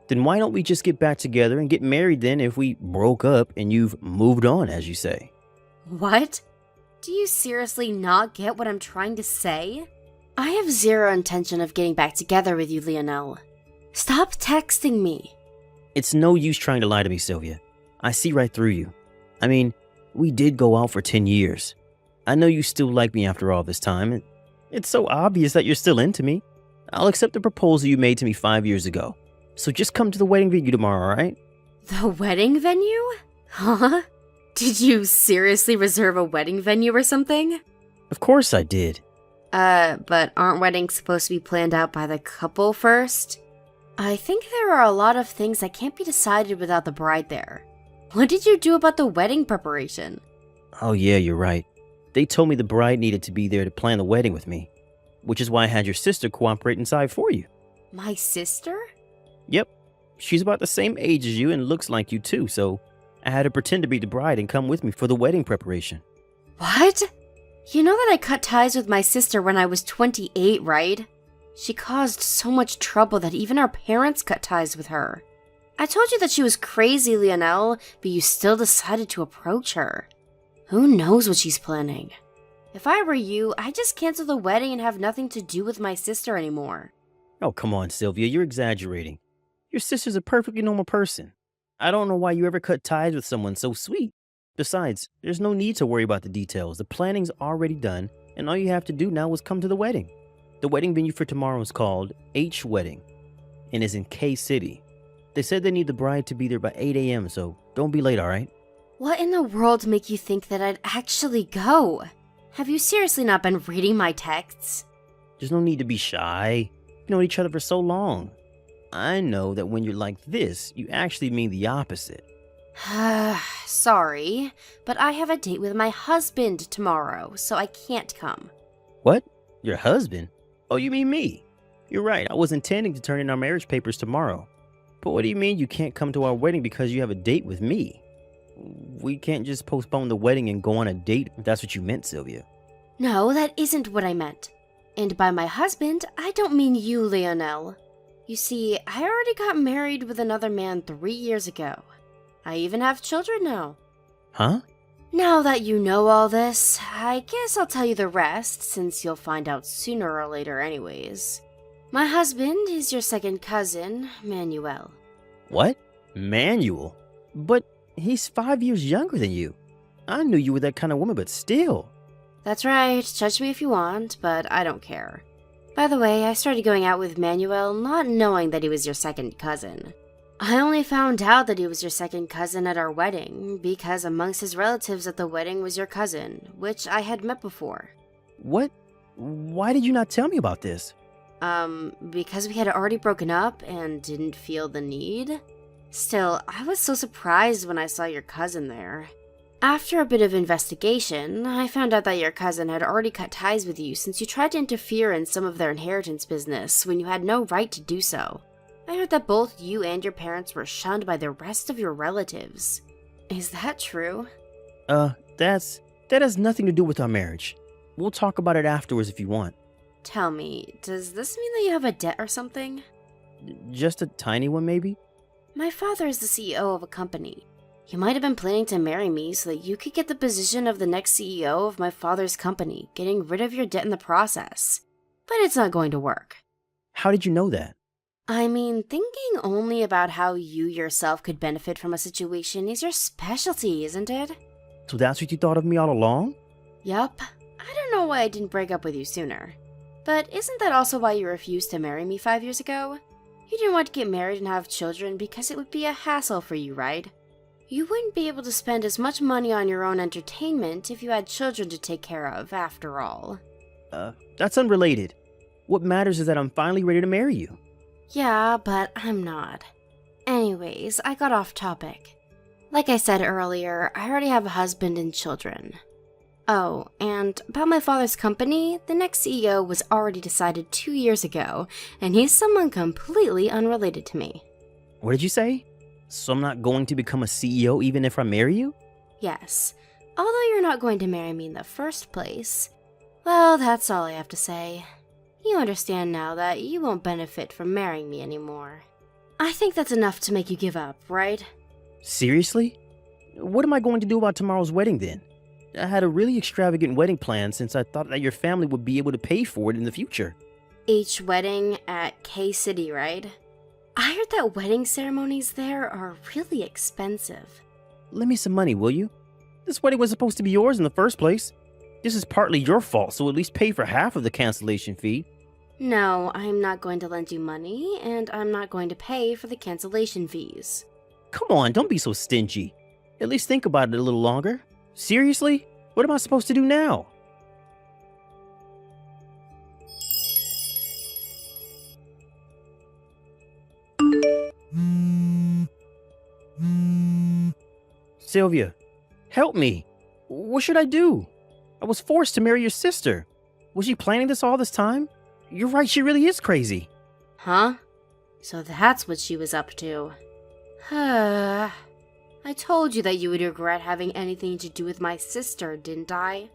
Then why don't we just get back together and get married then if we broke up and you've moved on, as you say? What? Do you seriously not get what I'm trying to say? I have zero intention of getting back together with you, Lionel. Stop texting me. It's no use trying to lie to me, Sylvia. I see right through you. I mean, we did go out for 10 years. I know you still like me after all this time. It's so obvious that you're still into me. I'll accept the proposal you made to me 5 years ago. So just come to the wedding venue tomorrow, alright? The wedding venue? Huh? Did you seriously reserve a wedding venue or something? Of course I did. But aren't weddings supposed to be planned out by the couple first? I think there are a lot of things that can't be decided without the bride there. What did you do about the wedding preparation? Oh yeah, you're right. They told me the bride needed to be there to plan the wedding with me, which is why I had your sister cooperate inside for you. My sister? Yep. She's about the same age as you and looks like you too, so I had her pretend to be the bride and come with me for the wedding preparation. What? You know that I cut ties with my sister when I was 28, right? She caused so much trouble that even our parents cut ties with her. I told you that she was crazy, Lionel, but you still decided to approach her. Who knows what she's planning? If I were you, I'd just cancel the wedding and have nothing to do with my sister anymore. Oh, come on, Sylvia, you're exaggerating. Your sister's a perfectly normal person. I don't know why you ever cut ties with someone so sweet. Besides, there's no need to worry about the details. The planning's already done, and all you have to do now is come to the wedding. The wedding venue for tomorrow is called H Wedding and is in K City. They said they need the bride to be there by 8 a.m., so don't be late, alright? What in the world make you think that I'd actually go? Have you seriously not been reading my texts? There's no need to be shy. You've known each other for so long. I know that when you're like this, you actually mean the opposite. Sorry, but I have a date with my husband tomorrow, so I can't come. What? Your husband? Oh, you mean me? You're right, I was intending to turn in our marriage papers tomorrow. But what do you mean you can't come to our wedding because you have a date with me? We can't just postpone the wedding and go on a date if that's what you meant, Sylvia. No, that isn't what I meant. And by my husband, I don't mean you, Lionel. You see, I already got married with another man 3 years ago. I even have children now. Huh? Now that you know all this, I guess I'll tell you the rest, since you'll find out sooner or later anyways. My husband is your second cousin, Manuel. What? Manuel? But he's 5 years younger than you. I knew you were that kind of woman, but still. That's right, judge me if you want, but I don't care. By the way, I started going out with Manuel not knowing that he was your second cousin. I only found out that he was your second cousin at our wedding, because amongst his relatives at the wedding was your cousin, which I had met before. What? Why did you not tell me about this? Because we had already broken up and didn't feel the need. Still, I was so surprised when I saw your cousin there. After a bit of investigation, I found out that your cousin had already cut ties with you since you tried to interfere in some of their inheritance business when you had no right to do so. I heard that both you and your parents were shunned by the rest of your relatives. Is that true? That has nothing to do with our marriage. We'll talk about it afterwards if you want. Tell me, does this mean that you have a debt or something? Just a tiny one, maybe? My father is the CEO of a company. You might have been planning to marry me so that you could get the position of the next CEO of my father's company, getting rid of your debt in the process. But it's not going to work. How did you know that? I mean, thinking only about how you yourself could benefit from a situation is your specialty, isn't it? So that's what you thought of me all along? Yup. I don't know why I didn't break up with you sooner. But isn't that also why you refused to marry me 5 years ago? You didn't want to get married and have children because it would be a hassle for you, right? You wouldn't be able to spend as much money on your own entertainment if you had children to take care of, after all. That's unrelated. What matters is that I'm finally ready to marry you. Yeah, but I'm not. Anyways, I got off topic. Like I said earlier, I already have a husband and children. Oh, and about my father's company, the next CEO was already decided 2 years ago, and he's someone completely unrelated to me. What did you say? So I'm not going to become a CEO even if I marry you? Yes. Although you're not going to marry me in the first place. Well, that's all I have to say. You understand now that you won't benefit from marrying me anymore. I think that's enough to make you give up, right? Seriously? What am I going to do about tomorrow's wedding then? I had a really extravagant wedding plan since I thought that your family would be able to pay for it in the future. Each wedding at K-City, right? I heard that wedding ceremonies there are really expensive. Lend me some money, will you? This wedding was supposed to be yours in the first place. This is partly your fault, so at least pay for half of the cancellation fee. No, I'm not going to lend you money, and I'm not going to pay for the cancellation fees. Come on, don't be so stingy. At least think about it a little longer. Seriously? What am I supposed to do now? Sylvia, help me. What should I do? I was forced to marry your sister. Was she planning this all this time? You're right, she really is crazy. Huh? So that's what she was up to. I told you that you would regret having anything to do with my sister, didn't I?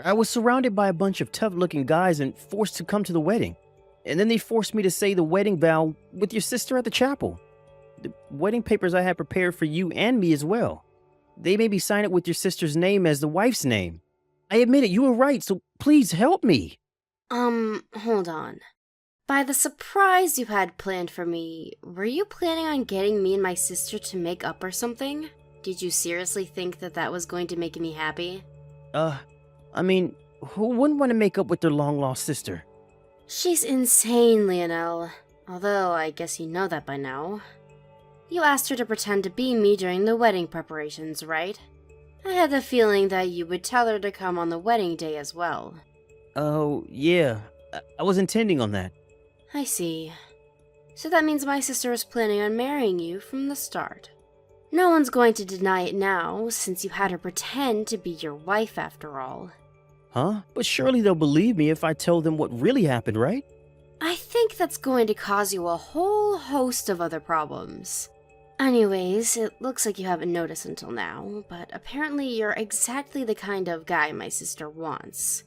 I was surrounded by a bunch of tough-looking guys and forced to come to the wedding. And then they forced me to say the wedding vow with your sister at the chapel. The wedding papers I had prepared for you and me as well. They made me sign it with your sister's name as the wife's name. I admit it, you were right, so please help me. Hold on. By the surprise you had planned for me, were you planning on getting me and my sister to make up or something? Did you seriously think that that was going to make me happy? I mean, who wouldn't want to make up with their long-lost sister? She's insane, Lionel. Although, I guess you know that by now. You asked her to pretend to be me during the wedding preparations, right? I had the feeling that you would tell her to come on the wedding day as well. Oh, yeah. I was intending on that. I see. So that means my sister was planning on marrying you from the start. No one's going to deny it now, since you had her pretend to be your wife after all. Huh? But surely they'll believe me if I tell them what really happened, right? I think that's going to cause you a whole host of other problems. Anyways, it looks like you haven't noticed until now, but apparently you're exactly the kind of guy my sister wants.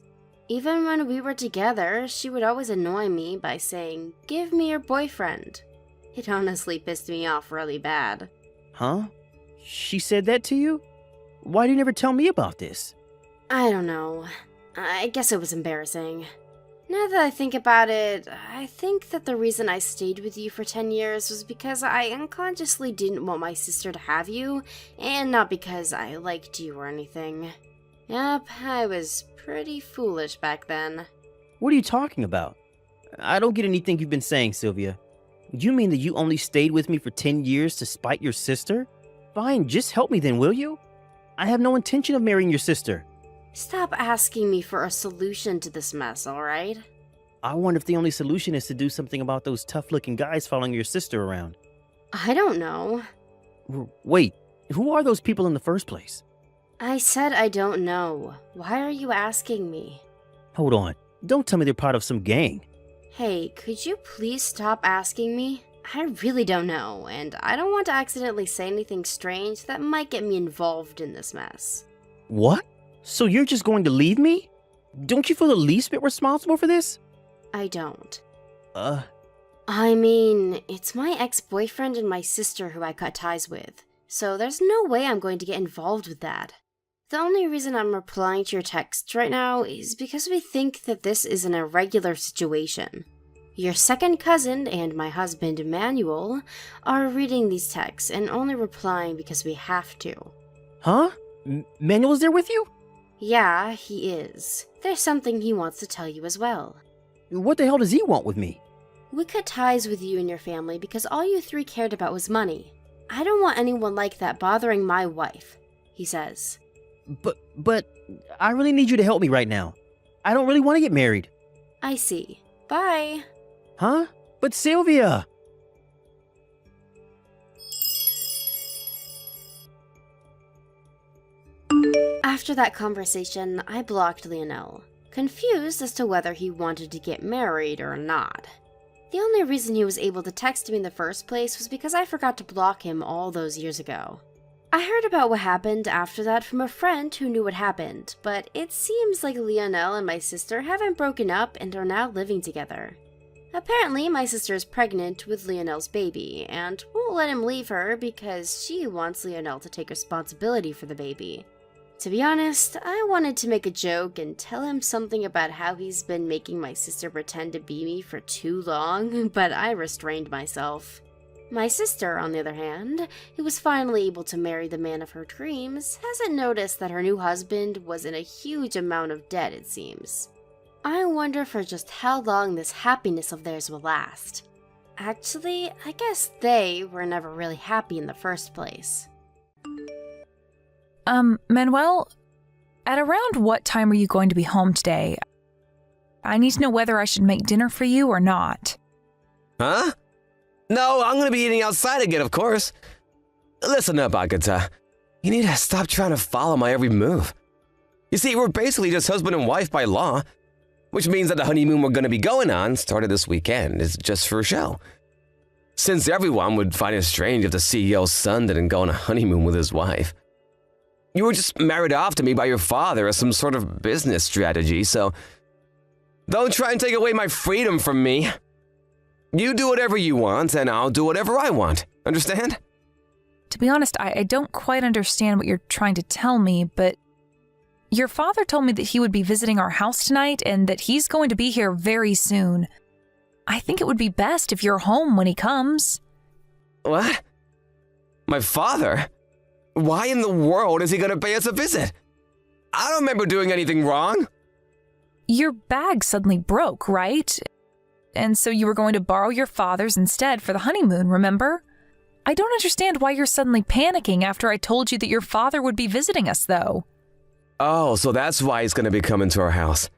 Even when we were together, she would always annoy me by saying, "Give me your boyfriend." It honestly pissed me off really bad. Huh? She said that to you? Why did you never tell me about this? I don't know. I guess it was embarrassing. Now that I think about it, I think that the reason I stayed with you for 10 years was because I unconsciously didn't want my sister to have you, and not because I liked you or anything. Yep, I was pretty foolish back then. What are you talking about? I don't get anything you've been saying, Sylvia. You mean that you only stayed with me for 10 years to spite your sister? Fine, just help me then, will you? I have no intention of marrying your sister. Stop asking me for a solution to this mess, alright? I wonder if the only solution is to do something about those tough-looking guys following your sister around. I don't know. Wait, who are those people in the first place? I said I don't know. Why are you asking me? Hold on, don't tell me they're part of some gang. Hey, could you please stop asking me? I really don't know, and I don't want to accidentally say anything strange that might get me involved in this mess. What? So you're just going to leave me? Don't you feel the least bit responsible for this? I don't. I mean, it's my ex-boyfriend and my sister who I cut ties with, so there's no way I'm going to get involved with that. The only reason I'm replying to your text right now is because we think that this is an irregular situation. Your second cousin and my husband, Emmanuel, are reading these texts and only replying because we have to. Huh? Manuel's there with you? Yeah, he is. There's something he wants to tell you as well. What the hell does he want with me? We cut ties with you and your family because all you three cared about was money. I don't want anyone like that bothering my wife, he says. But I really need you to help me right now. I don't really want to get married. I see. Bye. Huh? But Sylvia! After that conversation, I blocked Lionel, confused as to whether he wanted to get married or not. The only reason he was able to text me in the first place was because I forgot to block him all those years ago. I heard about what happened after that from a friend who knew what happened, but it seems like Lionel and my sister haven't broken up and are now living together. Apparently, my sister is pregnant with Lionel's baby and won't let him leave her because she wants Lionel to take responsibility for the baby. To be honest, I wanted to make a joke and tell him something about how he's been making my sister pretend to be me for too long, but I restrained myself. My sister, on the other hand, who was finally able to marry the man of her dreams, hasn't noticed that her new husband was in a huge amount of debt, it seems. I wonder for just how long this happiness of theirs will last. Actually, I guess they were never really happy in the first place. Manuel, at around what time are you going to be home today? I need to know whether I should make dinner for you or not. Huh? No, I'm gonna be eating outside again, of course. Listen up, Agatha. You need to stop trying to follow my every move. You see, we're basically just husband and wife by law, which means that the honeymoon we're gonna be going on, started this weekend, is just for a show. Since everyone would find it strange if the CEO's son didn't go on a honeymoon with his wife. You were just married off to me by your father as some sort of business strategy, so don't try and take away my freedom from me. You do whatever you want, and I'll do whatever I want. Understand? To be honest, I don't quite understand what you're trying to tell me, but your father told me that he would be visiting our house tonight and that he's going to be here very soon. I think it would be best if you're home when he comes. What? My father? Why in the world is he gonna pay us a visit? I don't remember doing anything wrong. Your bag suddenly broke, right? And so you were going to borrow your father's instead for the honeymoon, remember? I don't understand why you're suddenly panicking after I told you that your father would be visiting us, though. Oh, so that's why he's gonna be coming to our house.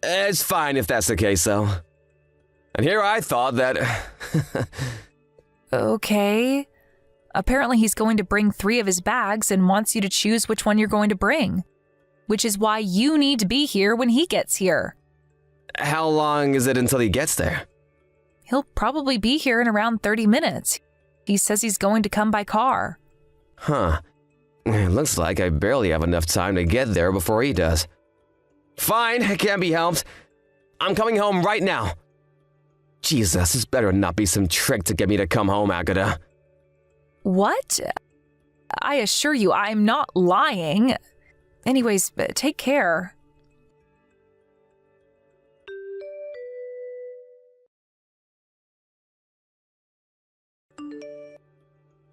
It's fine if that's the case, though. And here I thought that... Okay. Apparently he's going to bring 3 of his bags and wants you to choose which one you're going to bring. Which is why you need to be here when he gets here. How long is it until he gets there? He'll probably be here in around 30 minutes. He says he's going to come by car. Huh. It looks like I barely have enough time to get there before he does. Fine, it can't be helped. I'm coming home right now. Jesus, this better not be some trick to get me to come home, Agatha. What? I assure you, I'm not lying. Anyways, take care.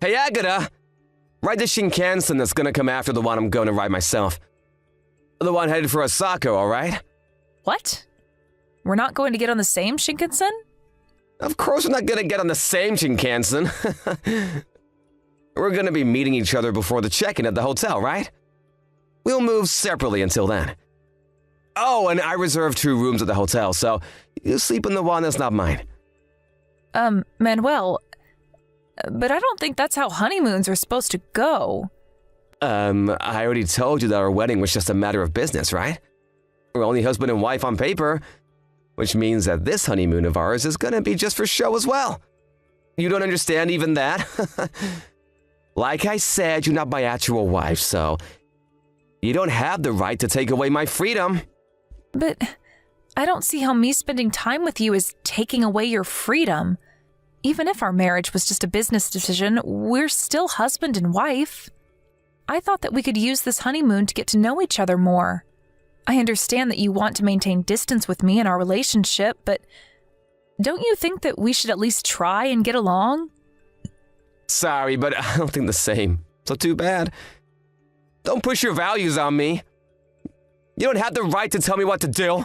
Hey, Agatha! Ride the Shinkansen that's gonna come after the one I'm going to ride myself. The one headed for Osaka, alright? What? We're not going to get on the same Shinkansen? Of course we're not gonna get on the same Shinkansen. We're gonna be meeting each other before the check-in at the hotel, right? We'll move separately until then. Oh, and I reserved 2 rooms at the hotel, so you sleep in the one that's not mine. Manuel, but I don't think that's how honeymoons are supposed to go. I already told you that our wedding was just a matter of business, right? We're only husband and wife on paper, which means that this honeymoon of ours is gonna be just for show as well. You don't understand even that? Like I said, you're not my actual wife, so you don't have the right to take away my freedom. But I don't see how me spending time with you is taking away your freedom. Even if our marriage was just a business decision, we're still husband and wife. I thought that we could use this honeymoon to get to know each other more. I understand that you want to maintain distance with me in our relationship, but don't you think that we should at least try and get along? Sorry, but I don't think the same. So too bad. Don't push your values on me. You don't have the right to tell me what to do.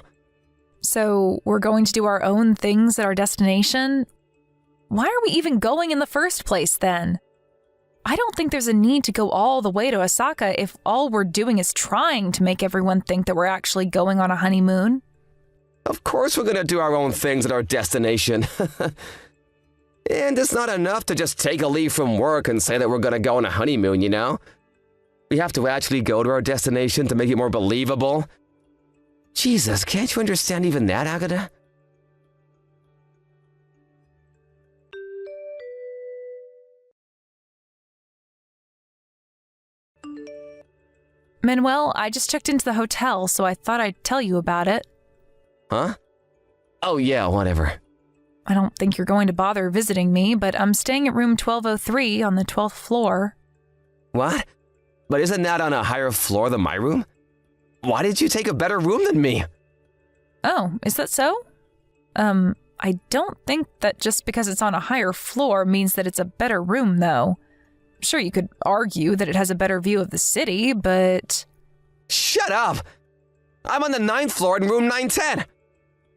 So we're going to do our own things at our destination? Why are we even going in the first place then? I don't think there's a need to go all the way to Osaka if all we're doing is trying to make everyone think that we're actually going on a honeymoon. Of course we're gonna do our own things at our destination. And it's not enough to just take a leave from work and say that we're gonna go on a honeymoon, you know? We have to actually go to our destination to make it more believable. Jesus, can't you understand even that, Agatha? Manuel, I just checked into the hotel, so I thought I'd tell you about it. Huh? Oh yeah, whatever. I don't think you're going to bother visiting me, but I'm staying at room 1203 on the 12th floor. What? But isn't that on a higher floor than my room? Why did you take a better room than me? Oh, is that so? I don't think that just because it's on a higher floor means that it's a better room, though. Sure, you could argue that it has a better view of the city, but... Shut up! I'm on the 9th floor in room 910.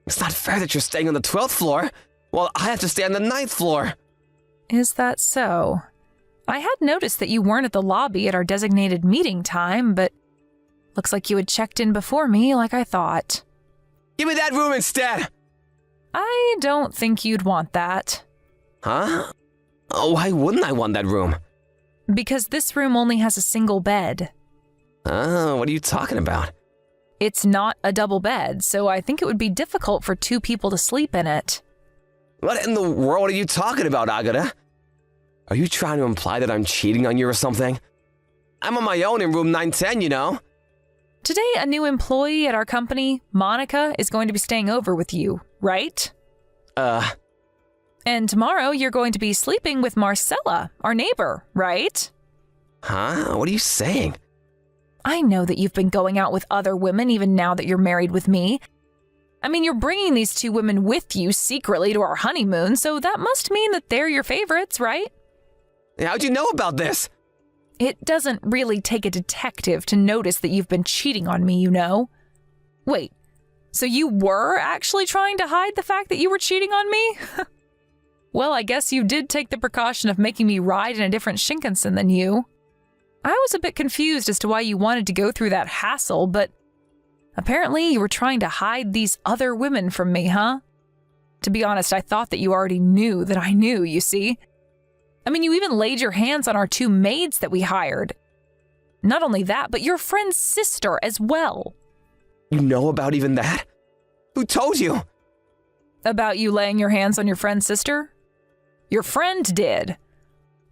It's not fair that you're staying on the 12th floor, while I have to stay on the 9th floor. Is that so? I had noticed that you weren't at the lobby at our designated meeting time, but looks like you had checked in before me like I thought. Give me that room instead! I don't think you'd want that. Huh? Oh, why wouldn't I want that room? Because this room only has a single bed. Oh, what are you talking about? It's not a double bed, so I think it would be difficult for 2 people to sleep in it. What in the world are you talking about, Agata? Are you trying to imply that I'm cheating on you or something? I'm on my own in room 910, you know? Today, a new employee at our company, Monica, is going to be staying over with you, right? And tomorrow, you're going to be sleeping with Marcella, our neighbor, right? Huh? What are you saying? I know that you've been going out with other women even now that you're married with me. I mean, you're bringing these 2 women with you secretly to our honeymoon, so that must mean that they're your favorites, right? How'd you know about this? It doesn't really take a detective to notice that you've been cheating on me, you know? Wait, so you were actually trying to hide the fact that you were cheating on me? Well, I guess you did take the precaution of making me ride in a different Shinkansen than you. I was a bit confused as to why you wanted to go through that hassle, but apparently you were trying to hide these other women from me, huh? To be honest, I thought that you already knew that I knew, you see? I mean, you even laid your hands on our 2 maids that we hired. Not only that, but your friend's sister as well. You know about even that? Who told you? About you laying your hands on your friend's sister? Your friend did.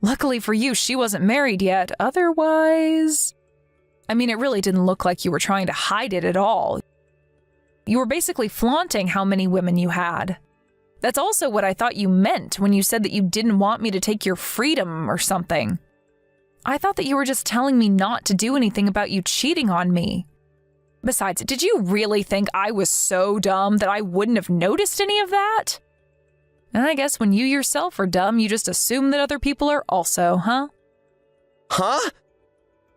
Luckily for you, she wasn't married yet. Otherwise... I mean, it really didn't look like you were trying to hide it at all. You were basically flaunting how many women you had. That's also what I thought you meant when you said that you didn't want me to take your freedom or something. I thought that you were just telling me not to do anything about you cheating on me. Besides, did you really think I was so dumb that I wouldn't have noticed any of that? And I guess when you yourself are dumb, you just assume that other people are also, huh? Huh?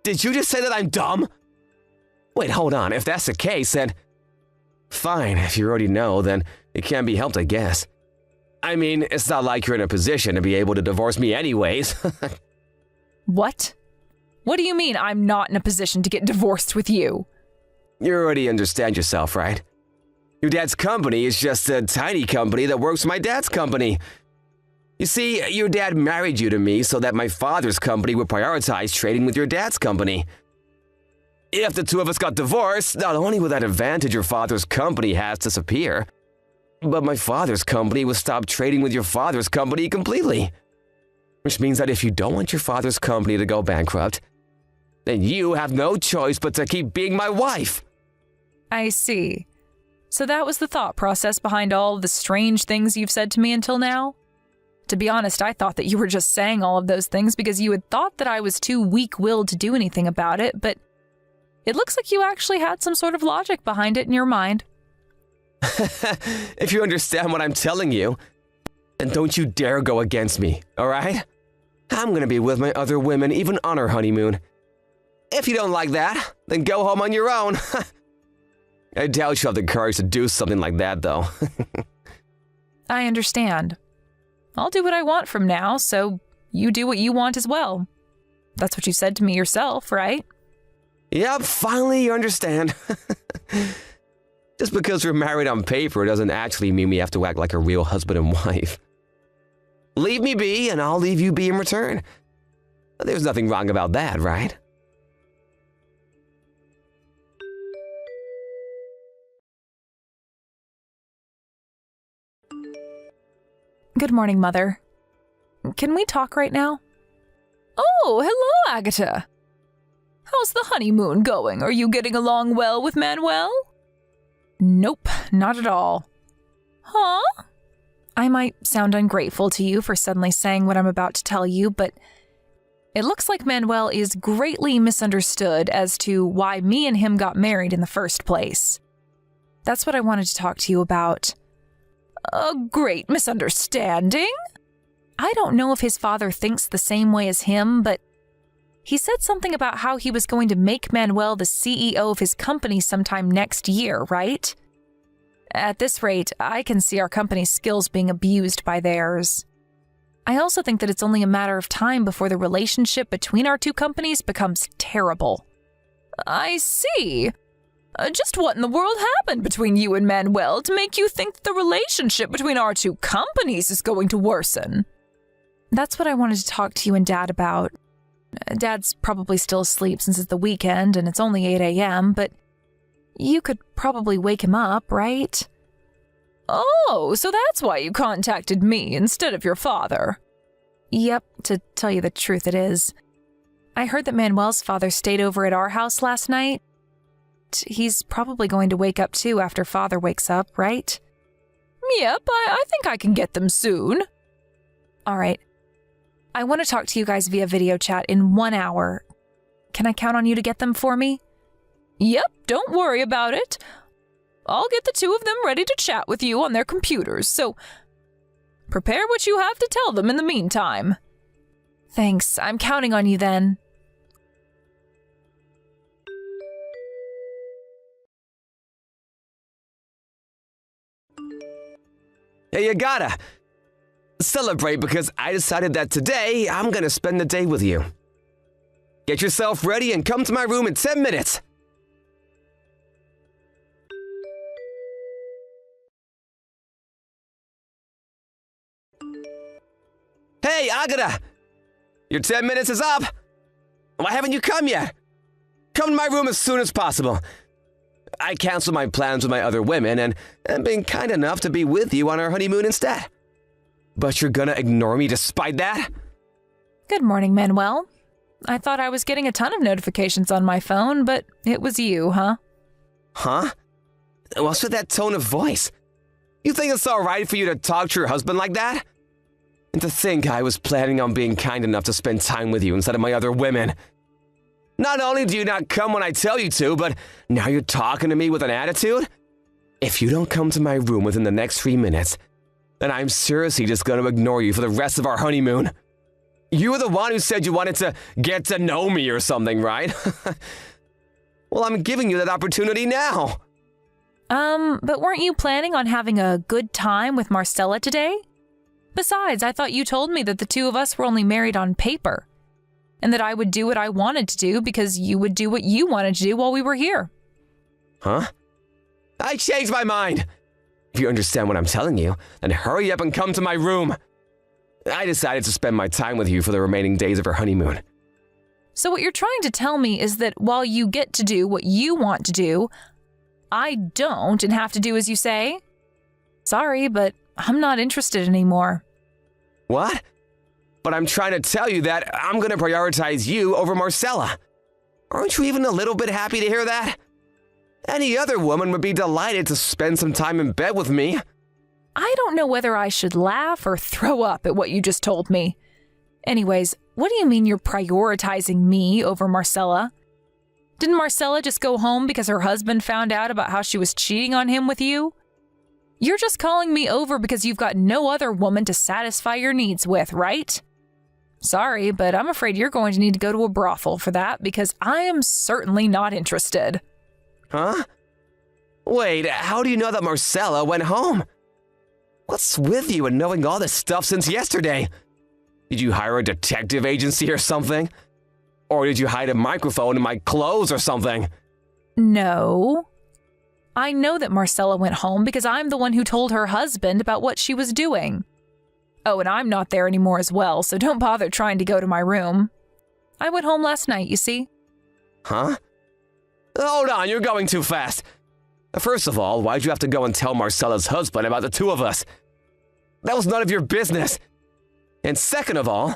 Did you just say that I'm dumb? Wait, hold on. If that's the case, then... Fine, if you already know, then it can't be helped, I guess. I mean, it's not like you're in a position to be able to divorce me anyways. What? What do you mean I'm not in a position to get divorced with you? You already understand yourself, right? Your dad's company is just a tiny company that works for my dad's company. You see, your dad married you to me so that my father's company would prioritize trading with your dad's company. If the 2 of us got divorced, not only would that advantage your father's company has disappear, but my father's company would stop trading with your father's company completely. Which means that if you don't want your father's company to go bankrupt, then you have no choice but to keep being my wife. I see. So that was the thought process behind all of the strange things you've said to me until now? To be honest, I thought that you were just saying all of those things because you had thought that I was too weak-willed to do anything about it, but it looks like you actually had some sort of logic behind it in your mind. If you understand what I'm telling you, then don't you dare go against me, all right? I'm gonna be with my other women even on our honeymoon. If you don't like that, then go home on your own. I doubt you have the courage to do something like that, though. I understand. I'll do what I want from now, so you do what you want as well. That's what you said to me yourself, right? Yep, finally you understand. Just because we're married on paper doesn't actually mean we have to act like a real husband and wife. Leave me be, and I'll leave you be in return. There's nothing wrong about that, right? Good morning, Mother. Can we talk right now? Oh, hello, Agatha. How's the honeymoon going? Are you getting along well with Manuel? Nope, not at all. Huh? I might sound ungrateful to you for suddenly saying what I'm about to tell you, but it looks like Manuel is greatly misunderstood as to why me and him got married in the first place. That's what I wanted to talk to you about. A great misunderstanding? I don't know if his father thinks the same way as him, but he said something about how he was going to make Manuel the CEO of his company sometime next year, right? At this rate, I can see our company's skills being abused by theirs. I also think that it's only a matter of time before the relationship between our two companies becomes terrible. I see. Just what in the world happened between you and Manuel to make you think that the relationship between our two companies is going to worsen? That's what I wanted to talk to you and Dad about. Dad's probably still asleep since it's the weekend and it's only 8 a.m., but you could probably wake him up, right? Oh, so that's why you contacted me instead of your father. Yep, to tell you the truth it is. I heard that Manuel's father stayed over at our house last night. He's probably going to wake up too after Father wakes up, right? Yep, I think I can get them soon. All right. I want to talk to you guys via video chat in 1 hour. Can I count on you to get them for me? Yep, don't worry about it. I'll get the two of them ready to chat with you on their computers, so prepare what you have to tell them in the meantime. Thanks, I'm counting on you then. Hey, you gotta celebrate because I decided that today I'm gonna spend the day with you. Get yourself ready and come to my room in 10 minutes. Hey, Agata! Your 10 minutes is up! Why haven't you come yet? Come to my room as soon as possible. I canceled my plans with my other women and am being kind enough to be with you on our honeymoon instead. But you're gonna ignore me despite that? Good morning, Manuel. I thought I was getting a ton of notifications on my phone, but it was you, huh? Huh? What's with that tone of voice? You think it's alright for you to talk to your husband like that? And to think I was planning on being kind enough to spend time with you instead of my other women. Not only do you not come when I tell you to, but now you're talking to me with an attitude? If you don't come to my room within the next 3 minutes, then I'm seriously just going to ignore you for the rest of our honeymoon. You were the one who said you wanted to get to know me or something, right? Well, I'm giving you that opportunity now. But weren't you planning on having a good time with Marcella today? Besides, I thought you told me that the two of us were only married on paper, and that I would do what I wanted to do because you would do what you wanted to do while we were here. Huh? I changed my mind. If you understand what I'm telling you, then hurry up and come to my room. I decided to spend my time with you for the remaining days of our honeymoon. So what you're trying to tell me is that while you get to do what you want to do, I don't and have to do as you say? Sorry, but I'm not interested anymore. What? But I'm trying to tell you that I'm going to prioritize you over Marcella. Aren't you even a little bit happy to hear that? Any other woman would be delighted to spend some time in bed with me. I don't know whether I should laugh or throw up at what you just told me. Anyways, what do you mean you're prioritizing me over Marcella? Didn't Marcella just go home because her husband found out about how she was cheating on him with you? You're just calling me over because you've got no other woman to satisfy your needs with, right? Sorry, but I'm afraid you're going to need to go to a brothel for that because I am certainly not interested. Huh? Wait, how do you know that Marcella went home? What's with you and knowing all this stuff since yesterday? Did you hire a detective agency or something? Or did you hide a microphone in my clothes or something? No. I know that Marcella went home because I'm the one who told her husband about what she was doing. Oh, and I'm not there anymore as well, so don't bother trying to go to my room. I went home last night, you see. Huh? Hold on, you're going too fast. First of all, why'd you have to go and tell Marcella's husband about the two of us? That was none of your business. And second of all,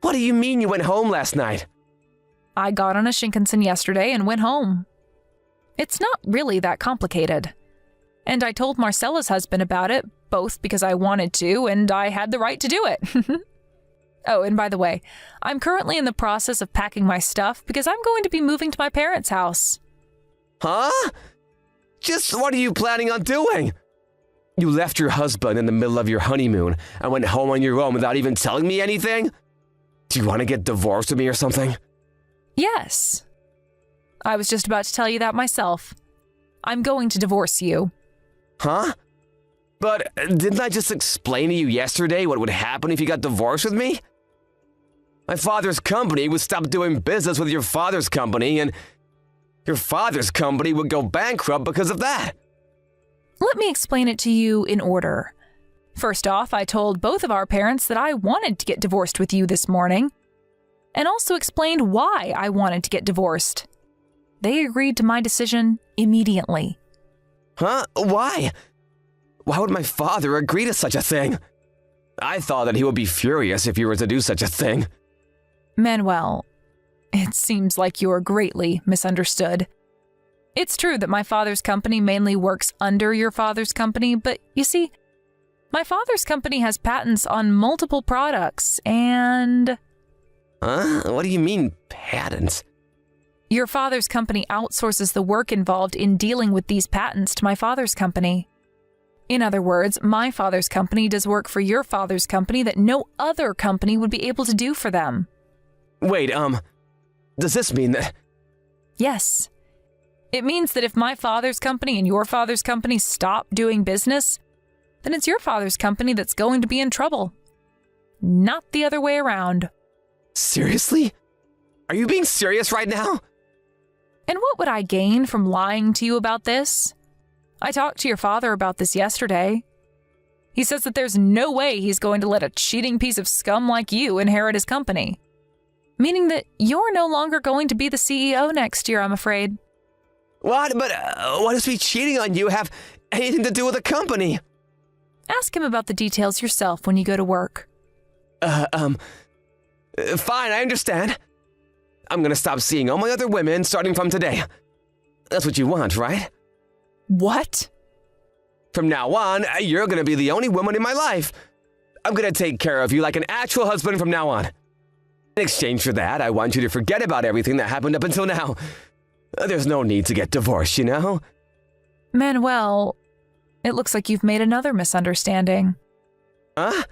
what do you mean you went home last night? I got on a Shinkansen yesterday and went home. It's not really that complicated. And I told Marcella's husband about it, both because I wanted to and I had the right to do it. Oh, and by the way, I'm currently in the process of packing my stuff because I'm going to be moving to my parents' house. Huh? Just what are you planning on doing? You left your husband in the middle of your honeymoon and went home on your own without even telling me anything? Do you want to get divorced with me or something? Yes. I was just about to tell you that myself. I'm going to divorce you. Huh? But didn't I just explain to you yesterday what would happen if you got divorced with me? My father's company would stop doing business with your father's company, and your father's company would go bankrupt because of that. Let me explain it to you in order. First off, I told both of our parents that I wanted to get divorced with you this morning, and also explained why I wanted to get divorced. They agreed to my decision immediately. Huh? Why? Why would my father agree to such a thing? I thought that he would be furious if you were to do such a thing. Manuel, it seems like you're greatly misunderstood. It's true that my father's company mainly works under your father's company, but you see, my father's company has patents on multiple products, and... Huh? What do you mean, patents? Your father's company outsources the work involved in dealing with these patents to my father's company. In other words, my father's company does work for your father's company that no other company would be able to do for them. Wait, does this mean that... Yes. It means that if my father's company and your father's company stop doing business, then it's your father's company that's going to be in trouble. Not the other way around. Seriously? Are you being serious right now? And what would I gain from lying to you about this? I talked to your father about this yesterday. He says that there's no way he's going to let a cheating piece of scum like you inherit his company. Meaning that you're no longer going to be the CEO next year, I'm afraid. What? But what does me cheating on you have anything to do with the company? Ask him about the details yourself when you go to work. Fine, I understand. I'm gonna stop seeing all my other women starting from today. That's what you want, right? What? From now on, you're gonna be the only woman in my life. I'm gonna take care of you like an actual husband from now on. In exchange for that, I want you to forget about everything that happened up until now. There's no need to get divorced, you know? Manuel, it looks like you've made another misunderstanding. Huh?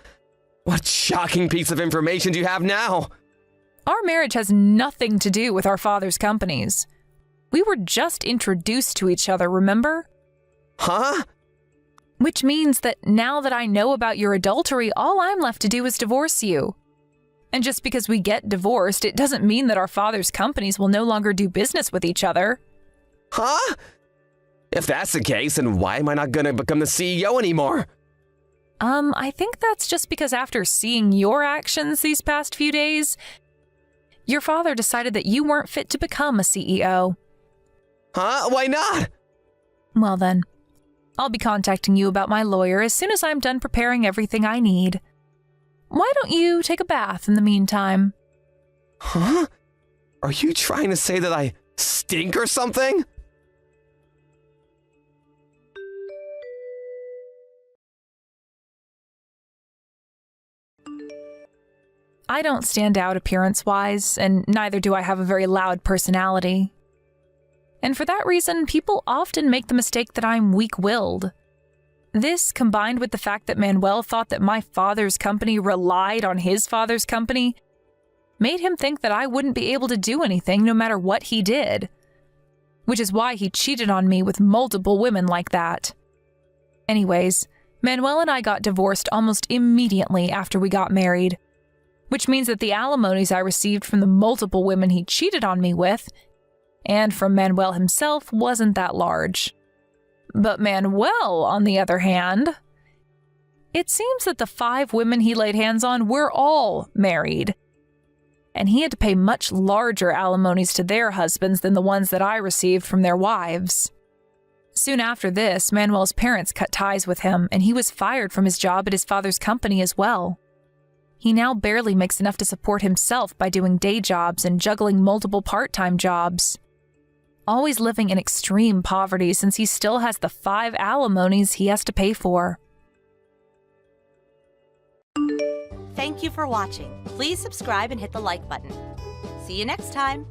What shocking piece of information do you have now? Our marriage has nothing to do with our father's companies. We were just introduced to each other, remember? Huh? Which means that now that I know about your adultery, all I'm left to do is divorce you. And just because we get divorced, it doesn't mean that our father's companies will no longer do business with each other. Huh? If that's the case, then why am I not gonna become the CEO anymore? I think that's just because after seeing your actions these past few days, your father decided that you weren't fit to become a CEO. Huh? Why not? Well then, I'll be contacting you about my lawyer as soon as I'm done preparing everything I need. Why don't you take a bath in the meantime? Huh? Are you trying to say that I stink or something? I don't stand out appearance-wise, and neither do I have a very loud personality. And for that reason, people often make the mistake that I'm weak-willed. This, combined with the fact that Manuel thought that my father's company relied on his father's company, made him think that I wouldn't be able to do anything no matter what he did. Which is why he cheated on me with multiple women like that. Anyways, Manuel and I got divorced almost immediately after we got married. Which means that the alimonies I received from the multiple women he cheated on me with, and from Manuel himself, wasn't that large. But Manuel, on the other hand, it seems that the 5 women he laid hands on were all married. And he had to pay much larger alimonies to their husbands than the ones that I received from their wives. Soon after this, Manuel's parents cut ties with him, and he was fired from his job at his father's company as well. He now barely makes enough to support himself by doing day jobs and juggling multiple part-time jobs. Always living in extreme poverty since he still has the 5 alimonies he has to pay for. Thank you for watching. Please subscribe and hit the like button. See you next time.